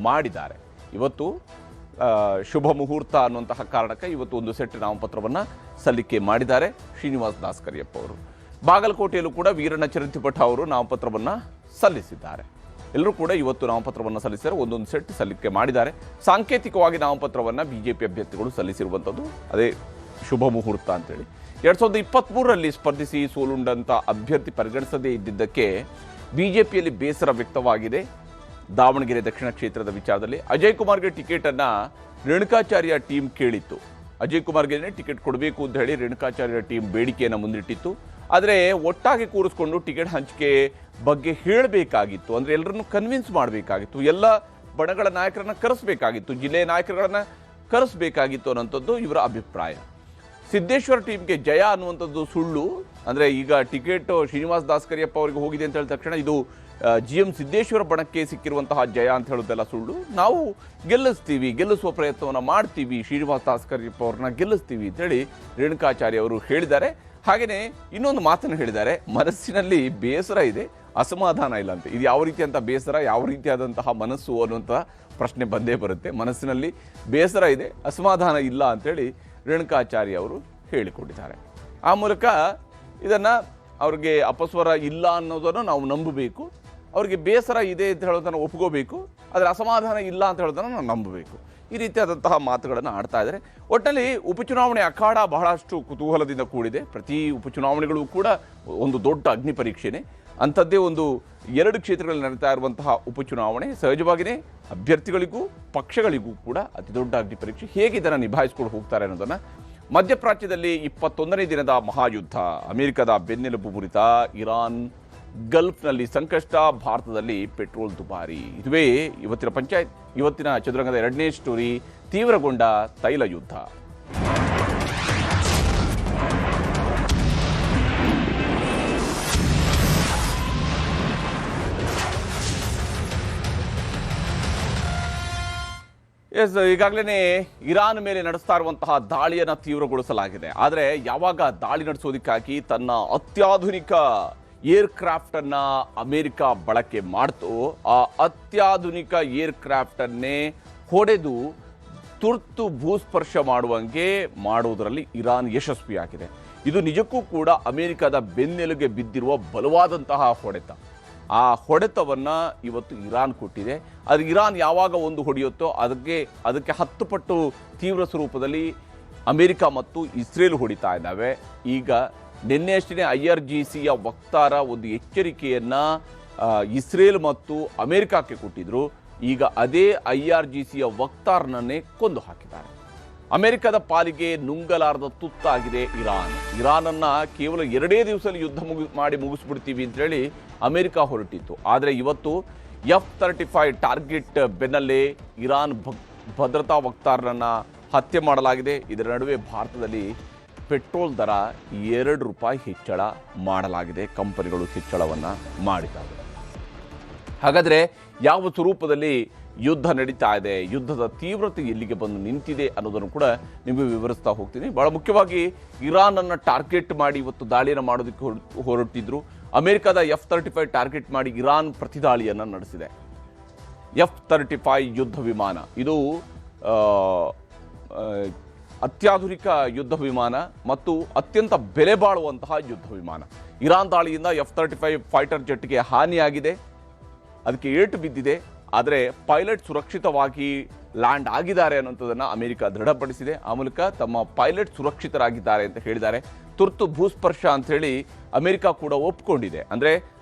ಮಾಡಿದ್ದಾರೆ. ಇವತ್ತು ಶುಭ ಮುಹೂರ್ತ ಅನ್ನುವಂತಹ ಕಾರಣಕ್ಕೆ ಇವತ್ತು ಒಂದು ಸೆಟ್ ನಾಮಪತ್ರವನ್ನು ಸಲ್ಲಿಕೆ ಮಾಡಿದ್ದಾರೆ ಶ್ರೀನಿವಾಸ್ ದಾಸ್ಕರಿಯಪ್ಪ ಅವರು. ಬಾಗಲಕೋಟೆಯಲ್ಲೂ ಕೂಡ ವೀರಣ್ಣ ಚರಂತಿಭಟ್ ಅವರು ನಾಮಪತ್ರವನ್ನು ಸಲ್ಲಿಸಿದ್ದಾರೆ. ಎಲ್ಲರೂ ಕೂಡ ಇವತ್ತು ನಾಮಪತ್ರವನ್ನು ಸಲ್ಲಿಸಿದ್ದಾರೆ, ಒಂದೊಂದು ಸೆಟ್ ಸಲ್ಲಿಕೆ ಮಾಡಿದ್ದಾರೆ. ಸಾಂಕೇತಿಕವಾಗಿ ನಾಮಪತ್ರವನ್ನು BJP ಅಭ್ಯರ್ಥಿಗಳು ಸಲ್ಲಿಸಿರುವಂಥದ್ದು ಅದೇ ಶುಭ ಮುಹೂರ್ತ ಅಂತೇಳಿ. 2023ರಲ್ಲಿ ಸ್ಪರ್ಧಿಸಿ ಸೋಲುಂಡಂಥ ಅಭ್ಯರ್ಥಿ ಪರಿಗಣಿಸದೇ ಇದ್ದಿದ್ದಕ್ಕೆ BJPಯಲ್ಲಿ ಬೇಸರ ವ್ಯಕ್ತವಾಗಿದೆ. ದಾವಣಗೆರೆ ದಕ್ಷಿಣ ಕ್ಷೇತ್ರದ ವಿಚಾರದಲ್ಲಿ ಅಜಯ್ ಕುಮಾರ್ಗೆ ಟಿಕೆಟನ್ನು ರೇಣುಕಾಚಾರ್ಯ ಟೀಮ್ ಕೇಳಿತ್ತು. ಅಜಯ್ ಕುಮಾರ್ಗೆ ಟಿಕೆಟ್ ಕೊಡಬೇಕು ಅಂತ ಹೇಳಿ ರೇಣುಕಾಚಾರ್ಯ ಟೀಮ್ ಬೇಡಿಕೆಯನ್ನು ಮುಂದಿಟ್ಟಿತ್ತು. ಆದರೆ ಒಟ್ಟಾಗಿ ಕೂರಿಸ್ಕೊಂಡು ಟಿಕೆಟ್ ಹಂಚಿಕೆ ಬಗ್ಗೆ ಹೇಳಬೇಕಾಗಿತ್ತು, ಅಂದರೆ ಎಲ್ಲರನ್ನು ಕನ್ವಿನ್ಸ್ ಮಾಡಬೇಕಾಗಿತ್ತು, ಎಲ್ಲ ಬಣಗಳ ನಾಯಕರನ್ನು ಕರೆಸಬೇಕಾಗಿತ್ತು, ಜಿಲ್ಲೆಯ ನಾಯಕರುಗಳನ್ನು ಕರೆಸಬೇಕಾಗಿತ್ತು ಅನ್ನೋಂಥದ್ದು ಇವರ ಅಭಿಪ್ರಾಯ. ಸಿದ್ದೇಶ್ವರ ಟೀಮ್ಗೆ ಜಯ ಅನ್ನುವಂಥದ್ದು ಸುಳ್ಳು. ಅಂದರೆ ಈಗ ಟಿಕೆಟ್ ಶ್ರೀನಿವಾಸ್ ದಾಸ್ಕರಿಯಪ್ಪ ಅವರಿಗೆ ಹೋಗಿದೆ ಅಂತ ಹೇಳಿದ ತಕ್ಷಣ ಇದು GM ಸಿದ್ದೇಶ್ವರ ಬಣಕ್ಕೆ ಸಿಕ್ಕಿರುವಂತಹ ಜಯ ಅಂತ ಹೇಳೋದೆಲ್ಲ ಸುಳ್ಳು. ನಾವು ಗೆಲ್ಲಿಸ್ತೀವಿ, ಗೆಲ್ಲಿಸುವ ಪ್ರಯತ್ನವನ್ನು ಮಾಡ್ತೀವಿ, ಶ್ರೀನಿವಾಸ್ ದಾಸ್ಕರಿಯಪ್ಪ ಅವ್ರನ್ನ ಗೆಲ್ಲಿಸ್ತೀವಿ ಅಂತೇಳಿ ರೇಣುಕಾಚಾರ್ಯ ಅವರು ಹೇಳಿದ್ದಾರೆ. ಹಾಗೆಯೇ ಇನ್ನೊಂದು ಮಾತನ್ನು ಹೇಳಿದ್ದಾರೆ, ಮನಸ್ಸಿನಲ್ಲಿ ಬೇಸರ ಇದೆ, ಅಸಮಾಧಾನ ಇಲ್ಲ ಅಂತ. ಇದು ಯಾವ ರೀತಿಯಂಥ ಬೇಸರ, ಯಾವ ರೀತಿಯಾದಂತಹ ಮನಸ್ಸು ಅನ್ನುವಂಥ ಪ್ರಶ್ನೆ ಬಂದೇ ಬರುತ್ತೆ. ಮನಸ್ಸಿನಲ್ಲಿ ಬೇಸರ ಇದೆ, ಅಸಮಾಧಾನ ಇಲ್ಲ ಅಂತೇಳಿ ರೇಣುಕಾಚಾರ್ಯ ಅವರು ಹೇಳಿಕೊಂಡಿದ್ದಾರೆ. ಆ ಮೂಲಕ ಇದನ್ನು ಅವ್ರಿಗೆ ಅಪಸ್ವರ ಇಲ್ಲ ಅನ್ನೋದನ್ನು ನಾವು ನಂಬಬೇಕು, ಅವ್ರಿಗೆ ಬೇಸರ ಇದೆ ಅಂತ ಹೇಳೋದನ್ನು ಒಪ್ಕೋಬೇಕು, ಆದರೆ ಅಸಮಾಧಾನ ಇಲ್ಲ ಅಂತ ಹೇಳೋದನ್ನು ನಾವು ನಂಬಬೇಕು. ಈ ರೀತಿಯಾದಂತಹ ಮಾತುಗಳನ್ನು ಆಡ್ತಾ ಇದ್ದಾರೆ. ಒಟ್ಟಿನಲ್ಲಿ ಉಪಚುನಾವಣೆ ಅಖಾಡ ಬಹಳಷ್ಟು ಕುತೂಹಲದಿಂದ ಕೂಡಿದೆ. ಪ್ರತಿ ಉಪಚುನಾವಣೆಗಳು ಕೂಡ ಒಂದು ದೊಡ್ಡ ಅಗ್ನಿ ಪರೀಕ್ಷೆನೇ. ಅಂಥದ್ದೇ ಒಂದು 2 ಕ್ಷೇತ್ರಗಳಲ್ಲಿ ನಡೀತಾ ಇರುವಂತಹ ಉಪಚುನಾವಣೆ ಸಹಜವಾಗಿಯೇ ಅಭ್ಯರ್ಥಿಗಳಿಗೂ ಪಕ್ಷಗಳಿಗೂ ಕೂಡ ಅತಿ ದೊಡ್ಡ ಅಗ್ನಿ ಪರೀಕ್ಷೆ. ಹೇಗೆ ಇದನ್ನು ನಿಭಾಯಿಸ್ಕೊಂಡು ಹೋಗ್ತಾರೆ ಅನ್ನೋದನ್ನು ಮಧ್ಯಪ್ರಾಚ್ಯದಲ್ಲಿ 21ನೇ ದಿನದ ಮಹಾಯುದ್ಧ, ಅಮೆರಿಕದ ಬೆನ್ನೆಲುಬು ಮುರಿತ ಇರಾನ್, ಗಲ್ಫ್ನಲ್ಲಿ ಸಂಕಷ್ಟ, ಭಾರತದಲ್ಲಿ ಪೆಟ್ರೋಲ್ ದುಬಾರಿ. ಇದುವೇ ಇವತ್ತಿನ ಚದುರಂಗದ 2ನೇ ಸ್ಟೋರಿ, ತೀವ್ರಗೊಂಡ ತೈಲ ಯುದ್ಧ. ಈಗಾಗಲೇ ಇರಾನ್ ಮೇಲೆ ನಡೆಸ್ತಾ ಇರುವಂತಹ ದಾಳಿಯನ್ನು ತೀವ್ರಗೊಳಿಸಲಾಗಿದೆ. ಆದರೆ ಯಾವಾಗ ದಾಳಿ ನಡೆಸೋದಕ್ಕಾಗಿ ತನ್ನ ಅತ್ಯಾಧುನಿಕ ಏರ್ಕ್ರಾಫ್ಟನ್ನು ಅಮೆರಿಕ ಬಳಕೆ ಮಾಡ್ತೋ, ಆ ಅತ್ಯಾಧುನಿಕ ಏರ್ಕ್ರಾಫ್ಟನ್ನೇ ಹೊಡೆದು ತುರ್ತು ಭೂಸ್ಪರ್ಶ ಮಾಡುವಂಗೆ ಮಾಡೋದರಲ್ಲಿ ಇರಾನ್ ಯಶಸ್ವಿಯಾಗಿದೆ. ಇದು ನಿಜಕ್ಕೂ ಕೂಡ ಅಮೆರಿಕದ ಬೆನ್ನೆಲುಗೆ ಬಿದ್ದಿರುವ ಬಲವಾದಂತಹ ಹೊಡೆತ. ಆ ಹೊಡೆತವನ್ನು ಇವತ್ತು ಇರಾನ್ ಕೊಟ್ಟಿದೆ. ಅದು ಇರಾನ್ ಯಾವಾಗ ಒಂದು ಹೊಡೆಯುತ್ತೋ ಅದಕ್ಕೆ 10 ಪಟ್ಟು ತೀವ್ರ ಸ್ವರೂಪದಲ್ಲಿ ಅಮೆರಿಕ ಮತ್ತು ಇಸ್ರೇಲ್ ಹೊಡಿತಾ ಇದ್ದಾವೆ. ಈಗ ನಿನ್ನೆಯಷ್ಟೇ IRGCಯ ವಕ್ತಾರ ಒಂದು ಎಚ್ಚರಿಕೆಯನ್ನು ಇಸ್ರೇಲ್ ಮತ್ತು ಅಮೆರಿಕಕ್ಕೆ ಕೊಟ್ಟಿದ್ರು. ಈಗ ಅದೇ IRGCಯ ವಕ್ತಾರನನ್ನೇ ಕೊಂದು ಹಾಕಿದ್ದಾರೆ. ಅಮೆರಿಕದ ಪಾಲಿಗೆ ನುಂಗಲಾರದ ತುತ್ತಾಗಿದೆ ಇರಾನನ್ನು ಕೇವಲ 2 ದಿವಸದಲ್ಲಿ ಯುದ್ಧ ಮುಗಿಸ್ಬಿಡ್ತೀವಿ ಅಂತೇಳಿ ಅಮೆರಿಕ ಹೊರಟಿತ್ತು. ಆದರೆ ಇವತ್ತು F-35 ಟಾರ್ಗೆಟ್ ಬೆನ್ನಲ್ಲೇ ಇರಾನ್ ಭದ್ರತಾ ವಕ್ತಾರರನ್ನು ಹತ್ಯೆ ಮಾಡಲಾಗಿದೆ. ಇದರ ನಡುವೆ ಭಾರತದಲ್ಲಿ ಪೆಟ್ರೋಲ್ ದರ ₹2 ಹೆಚ್ಚಳ ಮಾಡಲಾಗಿದೆ. ಕಂಪನಿಗಳು ಹೆಚ್ಚಳವನ್ನು ಮಾಡಿದ್ದಾವೆ. ಹಾಗಾದರೆ ಯಾವ ಸ್ವರೂಪದಲ್ಲಿ ಯುದ್ಧ ನಡೀತಾ ಇದೆ, ಯುದ್ಧದ ತೀವ್ರತೆ ಎಲ್ಲಿಗೆ ಬಂದು ನಿಂತಿದೆ ಅನ್ನೋದನ್ನು ಕೂಡ ನಿಮಗೆ ವಿವರಿಸ್ತಾ ಹೋಗ್ತೀನಿ. ಬಹಳ ಮುಖ್ಯವಾಗಿ ಇರಾನನ್ನು ಟಾರ್ಗೆಟ್ ಮಾಡಿ ಇವತ್ತು ದಾಳಿಯನ್ನು ಮಾಡೋದಕ್ಕೆ ಹೊರಟಿದ್ರು. ಅಮೆರಿಕದ F-35 ಟಾರ್ಗೆಟ್ ಮಾಡಿ ಇರಾನ್ ಪ್ರತಿದಾಳಿಯನ್ನು ನಡೆಸಿದೆ. F-35 ಯುದ್ಧ ವಿಮಾನ ಇದು ಅತ್ಯಾಧುನಿಕ ಯುದ್ಧ ವಿಮಾನ ಮತ್ತು ಅತ್ಯಂತ ಬೆಲೆ ಬಾಳುವಂತಹ ಯುದ್ಧ ವಿಮಾನ. ಇರಾನ್ ದಾಳಿಯಿಂದ F-35 ಫೈಟರ್ ಜೆಟ್ಗೆ ಹಾನಿಯಾಗಿದೆ, ಅದಕ್ಕೆ ಏಟು ಬಿದ್ದಿದೆ. ಆದರೆ ಪೈಲಟ್ ಸುರಕ್ಷಿತವಾಗಿ ಲ್ಯಾಂಡ್ ಆಗಿದ್ದಾರೆ ಅನ್ನೋಂಥದ್ದನ್ನು ಅಮೆರಿಕ ದೃಢಪಡಿಸಿದೆ. ಆ ಮೂಲಕ ತಮ್ಮ ಪೈಲಟ್ ಸುರಕ್ಷಿತರಾಗಿದ್ದಾರೆ ಅಂತ ಹೇಳಿದ್ದಾರೆ. ತುರ್ತು ಭೂಸ್ಪರ್ಶ ಅಂತ ಹೇಳಿ ಅಮೆರಿಕ ಕೂಡ ಒಪ್ಕೊಂಡಿದೆ. ಅಂದರೆ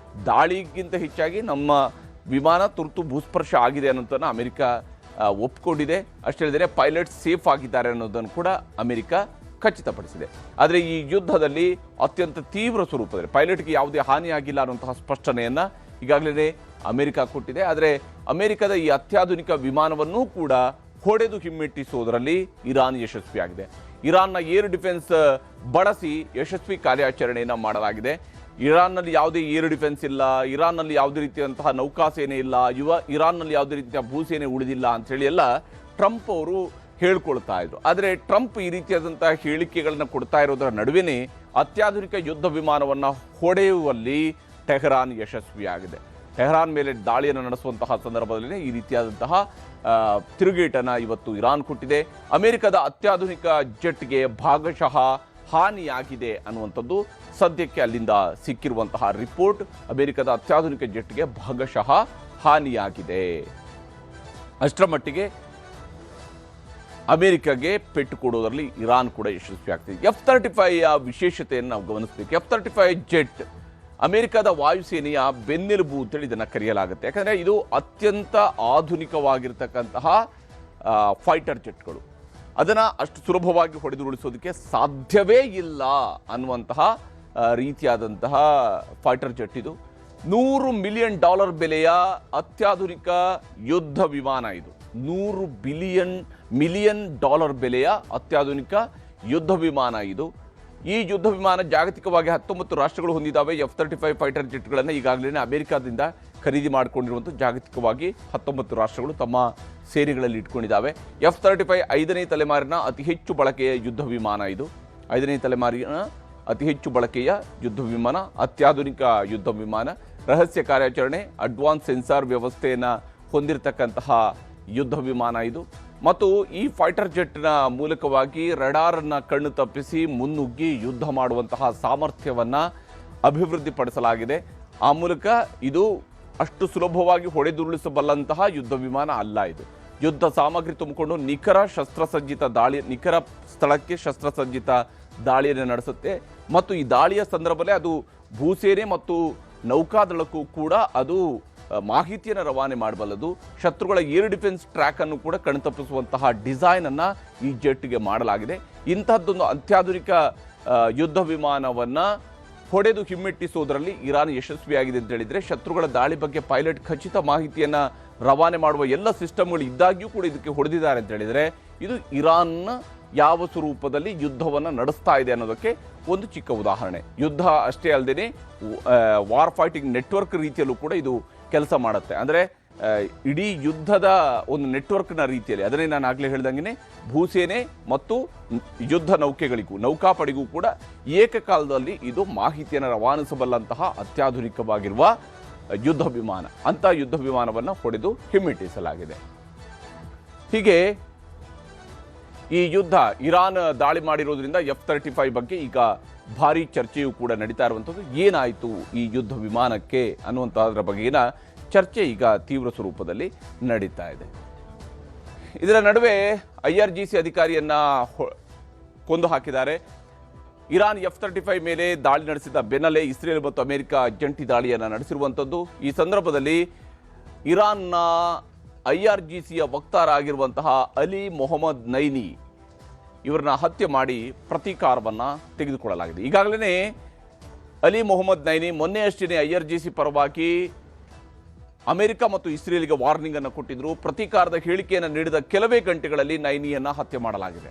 ದಾಳಿಗಿಂತ ಹೆಚ್ಚಾಗಿ ನಮ್ಮ ವಿಮಾನ ತುರ್ತು ಭೂಸ್ಪರ್ಶ ಆಗಿದೆ ಅನ್ನೋದನ್ನು ಅಮೆರಿಕ ಒಪ್ಕೊಂಡಿದೆ. ಅಷ್ಟೇ ಹೇಳಿದರೆ ಪೈಲಟ್ ಸೇಫ್ ಆಗಿದ್ದಾರೆ ಅನ್ನೋದನ್ನು ಕೂಡ ಅಮೆರಿಕ ಖಚಿತಪಡಿಸಿದೆ. ಆದರೆ ಈ ಯುದ್ಧದಲ್ಲಿ ಅತ್ಯಂತ ತೀವ್ರ ಸ್ವರೂಪದಲ್ಲಿ ಪೈಲಟ್ಗೆ ಯಾವುದೇ ಹಾನಿಯಾಗಿಲ್ಲ ಅನ್ನುವಂತಹ ಸ್ಪಷ್ಟನೆಯನ್ನು ಈಗಾಗಲೇ ಅಮೆರಿಕ ಕೊಟ್ಟಿದೆ. ಆದರೆ ಅಮೆರಿಕದ ಈ ಅತ್ಯಾಧುನಿಕ ವಿಮಾನವನ್ನೂ ಕೂಡ ಹೊಡೆದು ಹಿಮ್ಮೆಟ್ಟಿಸುವುದರಲ್ಲಿ ಇರಾನ್ ಯಶಸ್ವಿಯಾಗಿದೆ. ಇರಾನ್ನ ಏರ್ ಡಿಫೆನ್ಸ್ ಬಳಸಿ ಯಶಸ್ವಿ ಕಾರ್ಯಾಚರಣೆಯನ್ನು ಮಾಡಲಾಗಿದೆ. ಇರಾನ್ನಲ್ಲಿ ಯಾವುದೇ ಏರ್ ಡಿಫೆನ್ಸ್ ಇಲ್ಲ, ಇರಾನ್ನಲ್ಲಿ ಯಾವುದೇ ರೀತಿಯಂತಹ ನೌಕಾಸೇನೆ ಇಲ್ಲ, ಇರಾನ್ನಲ್ಲಿ ಯಾವುದೇ ರೀತಿಯ ಭೂಸೇನೆ ಉಳಿದಿಲ್ಲ ಅಂಥೇಳಿ ಎಲ್ಲ ಟ್ರಂಪ್ ಅವರು ಹೇಳ್ಕೊಳ್ತಾ ಇದ್ರು. ಆದರೆ ಟ್ರಂಪ್ ಈ ರೀತಿಯಾದಂತಹ ಹೇಳಿಕೆಗಳನ್ನು ಕೊಡ್ತಾ ಇರೋದರ ನಡುವೆನೇ ಅತ್ಯಾಧುನಿಕ ಯುದ್ಧ ವಿಮಾನವನ್ನು ಹೊಡೆಯುವಲ್ಲಿ ಟೆಹರಾನ್ ಯಶಸ್ವಿಯಾಗಿದೆ. ಟೆಹರಾನ್ ಮೇಲೆ ದಾಳಿಯನ್ನು ನಡೆಸುವಂತಹ ಸಂದರ್ಭದಲ್ಲಿ ಈ ರೀತಿಯಾದಂತಹ ತಿರುಗೇಟನ್ನು ಇವತ್ತು ಇರಾನ್ ಕೊಟ್ಟಿದೆ. ಅಮೆರಿಕದ ಅತ್ಯಾಧುನಿಕ ಜೆಟ್ಗೆ ಭಾಗಶಃ ಹಾನಿಯಾಗಿದೆ ಅನ್ನುವಂಥದ್ದು ಸದ್ಯಕ್ಕೆ ಅಲ್ಲಿಂದ ಸಿಕ್ಕಿರುವಂತಹ ರಿಪೋರ್ಟ್. ಅಮೆರಿಕದ ಅತ್ಯಾಧುನಿಕ ಜೆಟ್ಗೆ ಭಾಗಶಃ ಹಾನಿಯಾಗಿದೆ. ಅಷ್ಟರ ಮಟ್ಟಿಗೆ ಅಮೆರಿಕಗೆ ಪೆಟ್ಟು ಕೊಡೋದರಲ್ಲಿ ಇರಾನ್ ಕೂಡ ಯಶಸ್ವಿಯಾಗ್ತಿದೆ. F-35 ವಿಶೇಷತೆಯನ್ನು ನಾವು ಗಮನಿಸಬೇಕು. F-35 ಜೆಟ್ ಅಮೆರಿಕದ ವಾಯುಸೇನೆಯ ಬೆನ್ನೆಲುಬು ಅಂತೇಳಿ ಇದನ್ನು ಕರೆಯಲಾಗುತ್ತೆ. ಯಾಕಂದರೆ ಇದು ಅತ್ಯಂತ ಆಧುನಿಕವಾಗಿರ್ತಕ್ಕಂತಹ ಫೈಟರ್ ಜೆಟ್ಗಳು. ಅದನ್ನು ಅಷ್ಟು ಸುಲಭವಾಗಿ ಹೊಡೆದುರುಳಿಸೋದಕ್ಕೆ ಸಾಧ್ಯವೇ ಇಲ್ಲ ಅನ್ನುವಂತಹ ರೀತಿಯಾದಂತಹ ಫೈಟರ್ ಜೆಟ್ ಇದು. $100 ಮಿಲಿಯನ್ ಬೆಲೆಯ ಅತ್ಯಾಧುನಿಕ ಯುದ್ಧ ವಿಮಾನ ಇದು. $100 ಮಿಲಿಯನ್ ಬೆಲೆಯ ಅತ್ಯಾಧುನಿಕ ಯುದ್ಧ ವಿಮಾನ ಇದು. ಈ ಯುದ್ಧ ವಿಮಾನ ಜಾಗತಿಕವಾಗಿ 19 ರಾಷ್ಟ್ರಗಳು ಹೊಂದಿದ್ದಾವೆ. F-35 ಫೈಟರ್ ಜೆಟ್ಗಳನ್ನು ಈಗಾಗಲೇ ಅಮೆರಿಕಾದಿಂದ ಖರೀದಿ ಮಾಡಿಕೊಂಡಿರುವಂಥ ಜಾಗತಿಕವಾಗಿ 19 ರಾಷ್ಟ್ರಗಳು ತಮ್ಮ ಸೇನೆಗಳಲ್ಲಿ ಇಟ್ಕೊಂಡಿದ್ದಾವೆ. F-35 5ನೇ ತಲೆಮಾರಿನ ಅತಿ ಹೆಚ್ಚು ಬಳಕೆಯ ಯುದ್ಧ ವಿಮಾನ ಇದು. 5ನೇ ತಲೆಮಾರಿನ ಅತಿ ಹೆಚ್ಚು ಬಳಕೆಯ ಯುದ್ಧ ವಿಮಾನ, ಅತ್ಯಾಧುನಿಕ ಯುದ್ಧ ವಿಮಾನ, ರಹಸ್ಯ ಕಾರ್ಯಾಚರಣೆ, ಅಡ್ವಾನ್ಸ್ ಸೆನ್ಸಾರ್ ವ್ಯವಸ್ಥೆಯನ್ನು ಹೊಂದಿರತಕ್ಕಂತಹ ಯುದ್ಧ ವಿಮಾನ ಇದು. ಮತ್ತು ಈ ಫೈಟರ್ ಜೆಟ್ನ ಮೂಲಕವಾಗಿ ರಡಾರನ್ನು ಕಣ್ಣು ತಪ್ಪಿಸಿ ಮುನ್ನುಗ್ಗಿ ಯುದ್ಧ ಮಾಡುವಂತಹ ಸಾಮರ್ಥ್ಯವನ್ನು ಅಭಿವೃದ್ಧಿಪಡಿಸಲಾಗಿದೆ. ಆ ಮೂಲಕ ಇದು ಅಷ್ಟು ಸುಲಭವಾಗಿ ಹೊಡೆದುರುಳಿಸಬಲ್ಲಂತಹ ಯುದ್ಧ ವಿಮಾನ ಅಲ್ಲ. ಇದು ಯುದ್ಧ ಸಾಮಗ್ರಿ ತುಂಬಿಕೊಂಡು ನಿಖರ ಸ್ಥಳಕ್ಕೆ ಶಸ್ತ್ರಸಜ್ಜಿತ ದಾಳಿಯನ್ನು ನಡೆಸುತ್ತೆ. ಮತ್ತು ಈ ದಾಳಿಯ ಸಂದರ್ಭದಲ್ಲೇ ಅದು ಭೂಸೇನೆ ಮತ್ತು ನೌಕಾದಳಕ್ಕೂ ಕೂಡ ಅದು ಮಾಹಿತಿಯನ್ನು ರವಾನೆ ಮಾಡಬಲ್ಲದು. ಶತ್ರುಗಳ ಏರ್ ಡಿಫೆನ್ಸ್ ಟ್ರ್ಯಾಕ್ ಅನ್ನು ಕೂಡ ಕಣ್ತಪ್ಪಿಸುವಂತಹ ಡಿಸೈನ್ ಅನ್ನು ಈ ಜೆಟ್ಗೆ ಮಾಡಲಾಗಿದೆ. ಇಂತಹದ್ದೊಂದು ಅತ್ಯಾಧುನಿಕ ಯುದ್ಧ ವಿಮಾನವನ್ನು ಹೊಡೆದು ಹಿಮ್ಮೆಟ್ಟಿಸುವುದರಲ್ಲಿ ಇರಾನ್ ಯಶಸ್ವಿಯಾಗಿದೆ ಅಂತ ಹೇಳಿದರೆ, ಶತ್ರುಗಳ ದಾಳಿ ಬಗ್ಗೆ ಪೈಲಟ್ ಖಚಿತ ಮಾಹಿತಿಯನ್ನು ರವಾನೆ ಮಾಡುವ ಎಲ್ಲ ಸಿಸ್ಟಮ್ಗಳು ಇದ್ದಾಗ್ಯೂ ಕೂಡ ಇದಕ್ಕೆ ಹೊಡೆದಿದ್ದಾರೆ ಅಂತ ಹೇಳಿದರೆ, ಇದು ಇರಾನ್ನ ಯಾವ ಸ್ವರೂಪದಲ್ಲಿ ಯುದ್ಧವನ್ನು ನಡೆಸ್ತಾ ಇದೆ ಅನ್ನೋದಕ್ಕೆ ಒಂದು ಚಿಕ್ಕ ಉದಾಹರಣೆ. ಯುದ್ಧ ಅಷ್ಟೇ ಅಲ್ಲದೆ ವಾರ್ ಫೈಟಿಂಗ್ ನೆಟ್ವರ್ಕ್ ರೀತಿಯಲ್ಲೂ ಕೂಡ ಇದು ಕೆಲಸ ಮಾಡುತ್ತೆ. ಅಂದರೆ ಇಡೀ ಯುದ್ಧದ ಒಂದು ನೆಟ್ವರ್ಕ್ನ ರೀತಿಯಲ್ಲಿ, ಅದನ್ನೇ ನಾನು ಆಗಲೇ ಹೇಳ್ದಂಗೆ ಭೂಸೇನೆ ಮತ್ತು ಯುದ್ಧ ನೌಕಾಪಡೆಗೂ ಕೂಡ ಏಕಕಾಲದಲ್ಲಿ ಇದು ಮಾಹಿತಿಯನ್ನು ರವಾನಿಸಬಲ್ಲಂತಹ ಅತ್ಯಾಧುನಿಕವಾಗಿರುವ ಯುದ್ಧ ವಿಮಾನ. ಅಂಥ ಯುದ್ಧ ವಿಮಾನವನ್ನು ಹೊಡೆದು ಹಿಮ್ಮೆಟ್ಟಿಸಲಾಗಿದೆ. ಹೀಗೆ ಈ ಯುದ್ಧ ಇರಾನ್ ದಾಳಿ ಮಾಡಿರೋದ್ರಿಂದ F-35 ಬಗ್ಗೆ ಈಗ ಭಾರಿ ಚರ್ಚೆಯೂ ಕೂಡ ನಡೀತಾ ಇರುವಂಥದ್ದು. ಏನಾಯಿತು ಈ ಯುದ್ಧ ವಿಮಾನಕ್ಕೆ ಅನ್ನುವಂಥದ್ರ ಬಗೆಗಿನ ಚರ್ಚೆ ಈಗ ತೀವ್ರ ಸ್ವರೂಪದಲ್ಲಿ ನಡೀತಾ ಇದೆ. ಇದರ ನಡುವೆ IRGC ಅಧಿಕಾರಿಯನ್ನ ಕೊಂದು ಹಾಕಿದ್ದಾರೆ. ಇರಾನ್ F-35 ಮೇಲೆ ದಾಳಿ ನಡೆಸಿದ ಬೆನ್ನಲ್ಲೇ ಇಸ್ರೇಲ್ ಮತ್ತು ಅಮೆರಿಕ ಜಂಟಿ ದಾಳಿಯನ್ನು ನಡೆಸಿರುವಂಥದ್ದು. ಈ ಸಂದರ್ಭದಲ್ಲಿ ಇರಾನ್ನ IRGCಯ ವಕ್ತಾರ ಆಗಿರುವಂತಹ ಅಲಿ ಮೊಹಮ್ಮದ್ ನೈನಿ ಇವರನ್ನ ಹತ್ಯೆ ಮಾಡಿ ಪ್ರತೀಕಾರವನ್ನು ತೆಗೆದುಕೊಳ್ಳಲಾಗಿದೆ. ಈಗಾಗಲೇ ಅಲಿ ಮೊಹಮ್ಮದ್ ನೈನಿ ಮೊನ್ನೆ ಅಷ್ಟೇ IRGC ಪರವಾಗಿ ಅಮೆರಿಕ ಮತ್ತು ಇಸ್ರೇಲ್ಗೆ ವಾರ್ನಿಂಗ್ ಅನ್ನು ಕೊಟ್ಟಿದ್ರು. ಪ್ರತೀಕಾರದ ಹೇಳಿಕೆಯನ್ನು ನೀಡಿದ ಕೆಲವೇ ಗಂಟೆಗಳಲ್ಲಿ ನೈನಿಯನ್ನು ಹತ್ಯೆ ಮಾಡಲಾಗಿದೆ.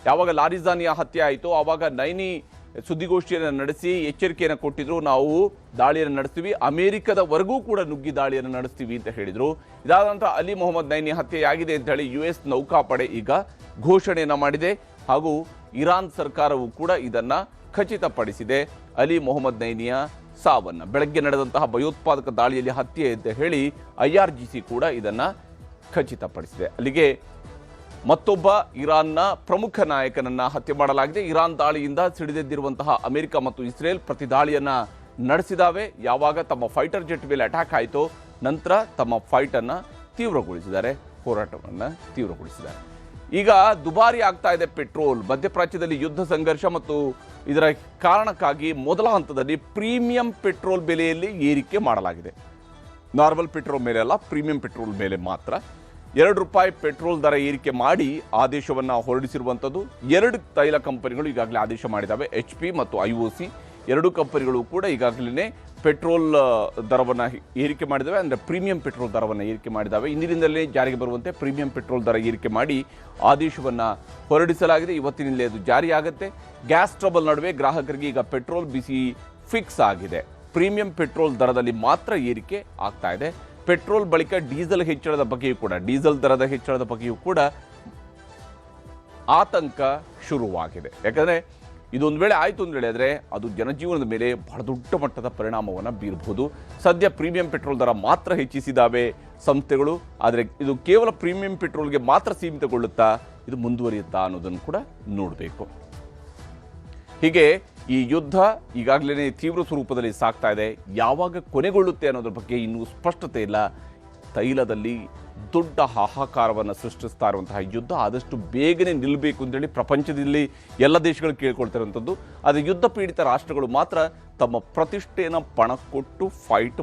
ಯಾವಾಗ ಲಾರಿಜಾನಿಯ ಹತ್ಯೆ ಆಯಿತು ಆವಾಗ ನೈನಿ ಸುದ್ದಿಗೋಷ್ಠಿಯನ್ನು ನಡೆಸಿ ಎಚ್ಚರಿಕೆಯನ್ನು ಕೊಟ್ಟಿದ್ರು. ನಾವು ದಾಳಿಯನ್ನು ನಡೆಸ್ತೀವಿ, ಅಮೆರಿಕದವರೆಗೂ ಕೂಡ ನುಗ್ಗಿ ದಾಳಿಯನ್ನು ನಡೆಸ್ತೀವಿ ಅಂತ ಹೇಳಿದರು. ಇದಾದ ನಂತರ ಅಲಿ ಮೊಹಮ್ಮದ್ ನೈನಿ ಹತ್ಯೆಯಾಗಿದೆ ಅಂತ ಹೇಳಿ US ನೌಕಾಪಡೆ ಈಗ ಘೋಷಣೆಯನ್ನು ಮಾಡಿದೆ. ಹಾಗೂ ಇರಾನ್ ಸರ್ಕಾರವು ಕೂಡ ಇದನ್ನು ಖಚಿತಪಡಿಸಿದೆ. ಅಲಿ ಮೊಹಮ್ಮದ್ ನೈನಿಯ ಸಾವನ್ನು ಬೆಳಗ್ಗೆ ನಡೆದಂತಹ ಭಯೋತ್ಪಾದಕ ದಾಳಿಯಲ್ಲಿ ಹತ್ಯೆ ಅಂತ ಹೇಳಿ IRGC ಕೂಡ ಇದನ್ನು ಖಚಿತಪಡಿಸಿದೆ. ಅಲ್ಲಿಗೆ ಮತ್ತೊಬ್ಬ ಇರಾನ್ನ ಪ್ರಮುಖ ನಾಯಕನನ್ನ ಹತ್ಯೆ ಮಾಡಲಾಗಿದೆ. ಇರಾನ್ ದಾಳಿಯಿಂದ ಸಿಡಿದೆದ್ದಿರುವಂತಹ ಅಮೆರಿಕ ಮತ್ತು ಇಸ್ರೇಲ್ ಪ್ರತಿ ದಾಳಿಯನ್ನ ನಡೆಸಿದಾವೆ. ಯಾವಾಗ ತಮ್ಮ ಫೈಟರ್ ಜೆಟ್ ಮೇಲೆ ಅಟ್ಯಾಕ್ ಆಯಿತೋ ನಂತರ ತಮ್ಮ ಫೈಟನ್ನು ತೀವ್ರಗೊಳಿಸಿದ್ದಾರೆ, ಹೋರಾಟವನ್ನು ತೀವ್ರಗೊಳಿಸಿದ್ದಾರೆ. ಈಗ ದುಬಾರಿ ಆಗ್ತಾ ಇದೆ ಪೆಟ್ರೋಲ್. ಮಧ್ಯಪ್ರಾಚ್ಯದಲ್ಲಿ ಯುದ್ಧ ಸಂಘರ್ಷ ಮತ್ತು ಇದರ ಕಾರಣಕ್ಕಾಗಿ ಮೊದಲ ಹಂತದಲ್ಲಿ ಪ್ರೀಮಿಯಂ ಪೆಟ್ರೋಲ್ ಬೆಲೆಯಲ್ಲಿ ಏರಿಕೆ ಮಾಡಲಾಗಿದೆ. ನಾರ್ಮಲ್ ಪೆಟ್ರೋಲ್ ಮೇಲೆ ಅಲ್ಲ, ಪ್ರೀಮಿಯಂ ಪೆಟ್ರೋಲ್ ಮೇಲೆ ಮಾತ್ರ ₹2 ಪೆಟ್ರೋಲ್ ದರ ಏರಿಕೆ ಮಾಡಿ ಆದೇಶವನ್ನು ಹೊರಡಿಸಿರುವಂಥದ್ದು. 2 ತೈಲ ಕಂಪನಿಗಳು ಈಗಾಗಲೇ ಆದೇಶ ಮಾಡಿದ್ದಾವೆ. HP ಮತ್ತು IOC 2 ಕಂಪನಿಗಳು ಕೂಡ ಈಗಾಗಲೇ ಪೆಟ್ರೋಲ್ ದರವನ್ನು ಏರಿಕೆ ಮಾಡಿದ್ದಾವೆ. ಅಂದರೆ ಪ್ರೀಮಿಯಂ ಪೆಟ್ರೋಲ್ ದರವನ್ನು ಏರಿಕೆ ಮಾಡಿದ್ದಾವೆ. ಇಂದಿನಿಂದಲೇ ಜಾರಿಗೆ ಬರುವಂತೆ ಪ್ರೀಮಿಯಂ ಪೆಟ್ರೋಲ್ ದರ ಏರಿಕೆ ಮಾಡಿ ಆದೇಶವನ್ನು ಹೊರಡಿಸಲಾಗಿದೆ. ಇವತ್ತಿನಿಂದಲೇ ಅದು ಜಾರಿಯಾಗುತ್ತೆ. ಗ್ಯಾಸ್ ಟ್ರಬಲ್ ನಡುವೆ ಗ್ರಾಹಕರಿಗೆ ಈಗ ಪೆಟ್ರೋಲ್ ಬಿಸಿ ಫಿಕ್ಸ್ ಆಗಿದೆ. ಪ್ರೀಮಿಯಂ ಪೆಟ್ರೋಲ್ ದರದಲ್ಲಿ ಮಾತ್ರ ಏರಿಕೆ ಆಗ್ತಾ ಇದೆ. ಪೆಟ್ರೋಲ್ ಬಳಿಕ ಡೀಸೆಲ್ ಹೆಚ್ಚಳದ ಬಗ್ಗೆಯೂ ಕೂಡ, ಡೀಸೆಲ್ ದರದ ಹೆಚ್ಚಳದ ಬಗ್ಗೆಯೂ ಕೂಡ ಆತಂಕ ಶುರುವಾಗಿದೆ. ಯಾಕಂದರೆ ಇದೊಂದು ವೇಳೆ ಆಯಿತು ಒಂದು ವೇಳೆ ಆದರೆ ಅದು ಜನಜೀವನದ ಮೇಲೆ ಬಹಳ ದೊಡ್ಡ ಮಟ್ಟದ ಪರಿಣಾಮವನ್ನು ಬೀರಬಹುದು. ಸದ್ಯ ಪ್ರೀಮಿಯಂ ಪೆಟ್ರೋಲ್ ದರ ಮಾತ್ರ ಹೆಚ್ಚಿಸಿದ್ದಾವೆ ಸಂಸ್ಥೆಗಳು. ಆದರೆ ಇದು ಕೇವಲ ಪ್ರೀಮಿಯಂ ಪೆಟ್ರೋಲ್ಗೆ ಮಾತ್ರ ಸೀಮಿತಗೊಳ್ಳುತ್ತಾ, ಇದು ಮುಂದುವರಿಯುತ್ತಾ ಅನ್ನೋದನ್ನು ಕೂಡ ನೋಡಬೇಕು. ಹೀಗೆ ಈ ಯುದ್ಧ ಈಗಾಗಲೇ ತೀವ್ರ ಸ್ವರೂಪದಲ್ಲಿ ಸಾಗ್ತಾ ಇದೆ. ಯಾವಾಗ ಕೊನೆಗೊಳ್ಳುತ್ತೆ ಅನ್ನೋದ್ರ ಬಗ್ಗೆ ಇನ್ನೂ ಸ್ಪಷ್ಟತೆ ಇಲ್ಲ. ತೈಲದಲ್ಲಿ ದೊಡ್ಡ ಹಾಹಾಕಾರವನ್ನು ಸೃಷ್ಟಿಸ್ತಾ ಇರುವಂತಹ ಯುದ್ಧ ಆದಷ್ಟು ಬೇಗನೆ ನಿಲ್ಲಬೇಕು ಅಂತೇಳಿ ಪ್ರಪಂಚದಲ್ಲಿ ಎಲ್ಲ ದೇಶಗಳು ಕೇಳ್ಕೊಳ್ತಿರುವಂಥದ್ದು. ಆದರೆ ಯುದ್ಧ ಪೀಡಿತ ರಾಷ್ಟ್ರಗಳು ಮಾತ್ರ ತಮ್ಮ ಪ್ರತಿಷ್ಠೆಯನ್ನು ಪಣ ಕೊಟ್ಟು ಫೈಟ್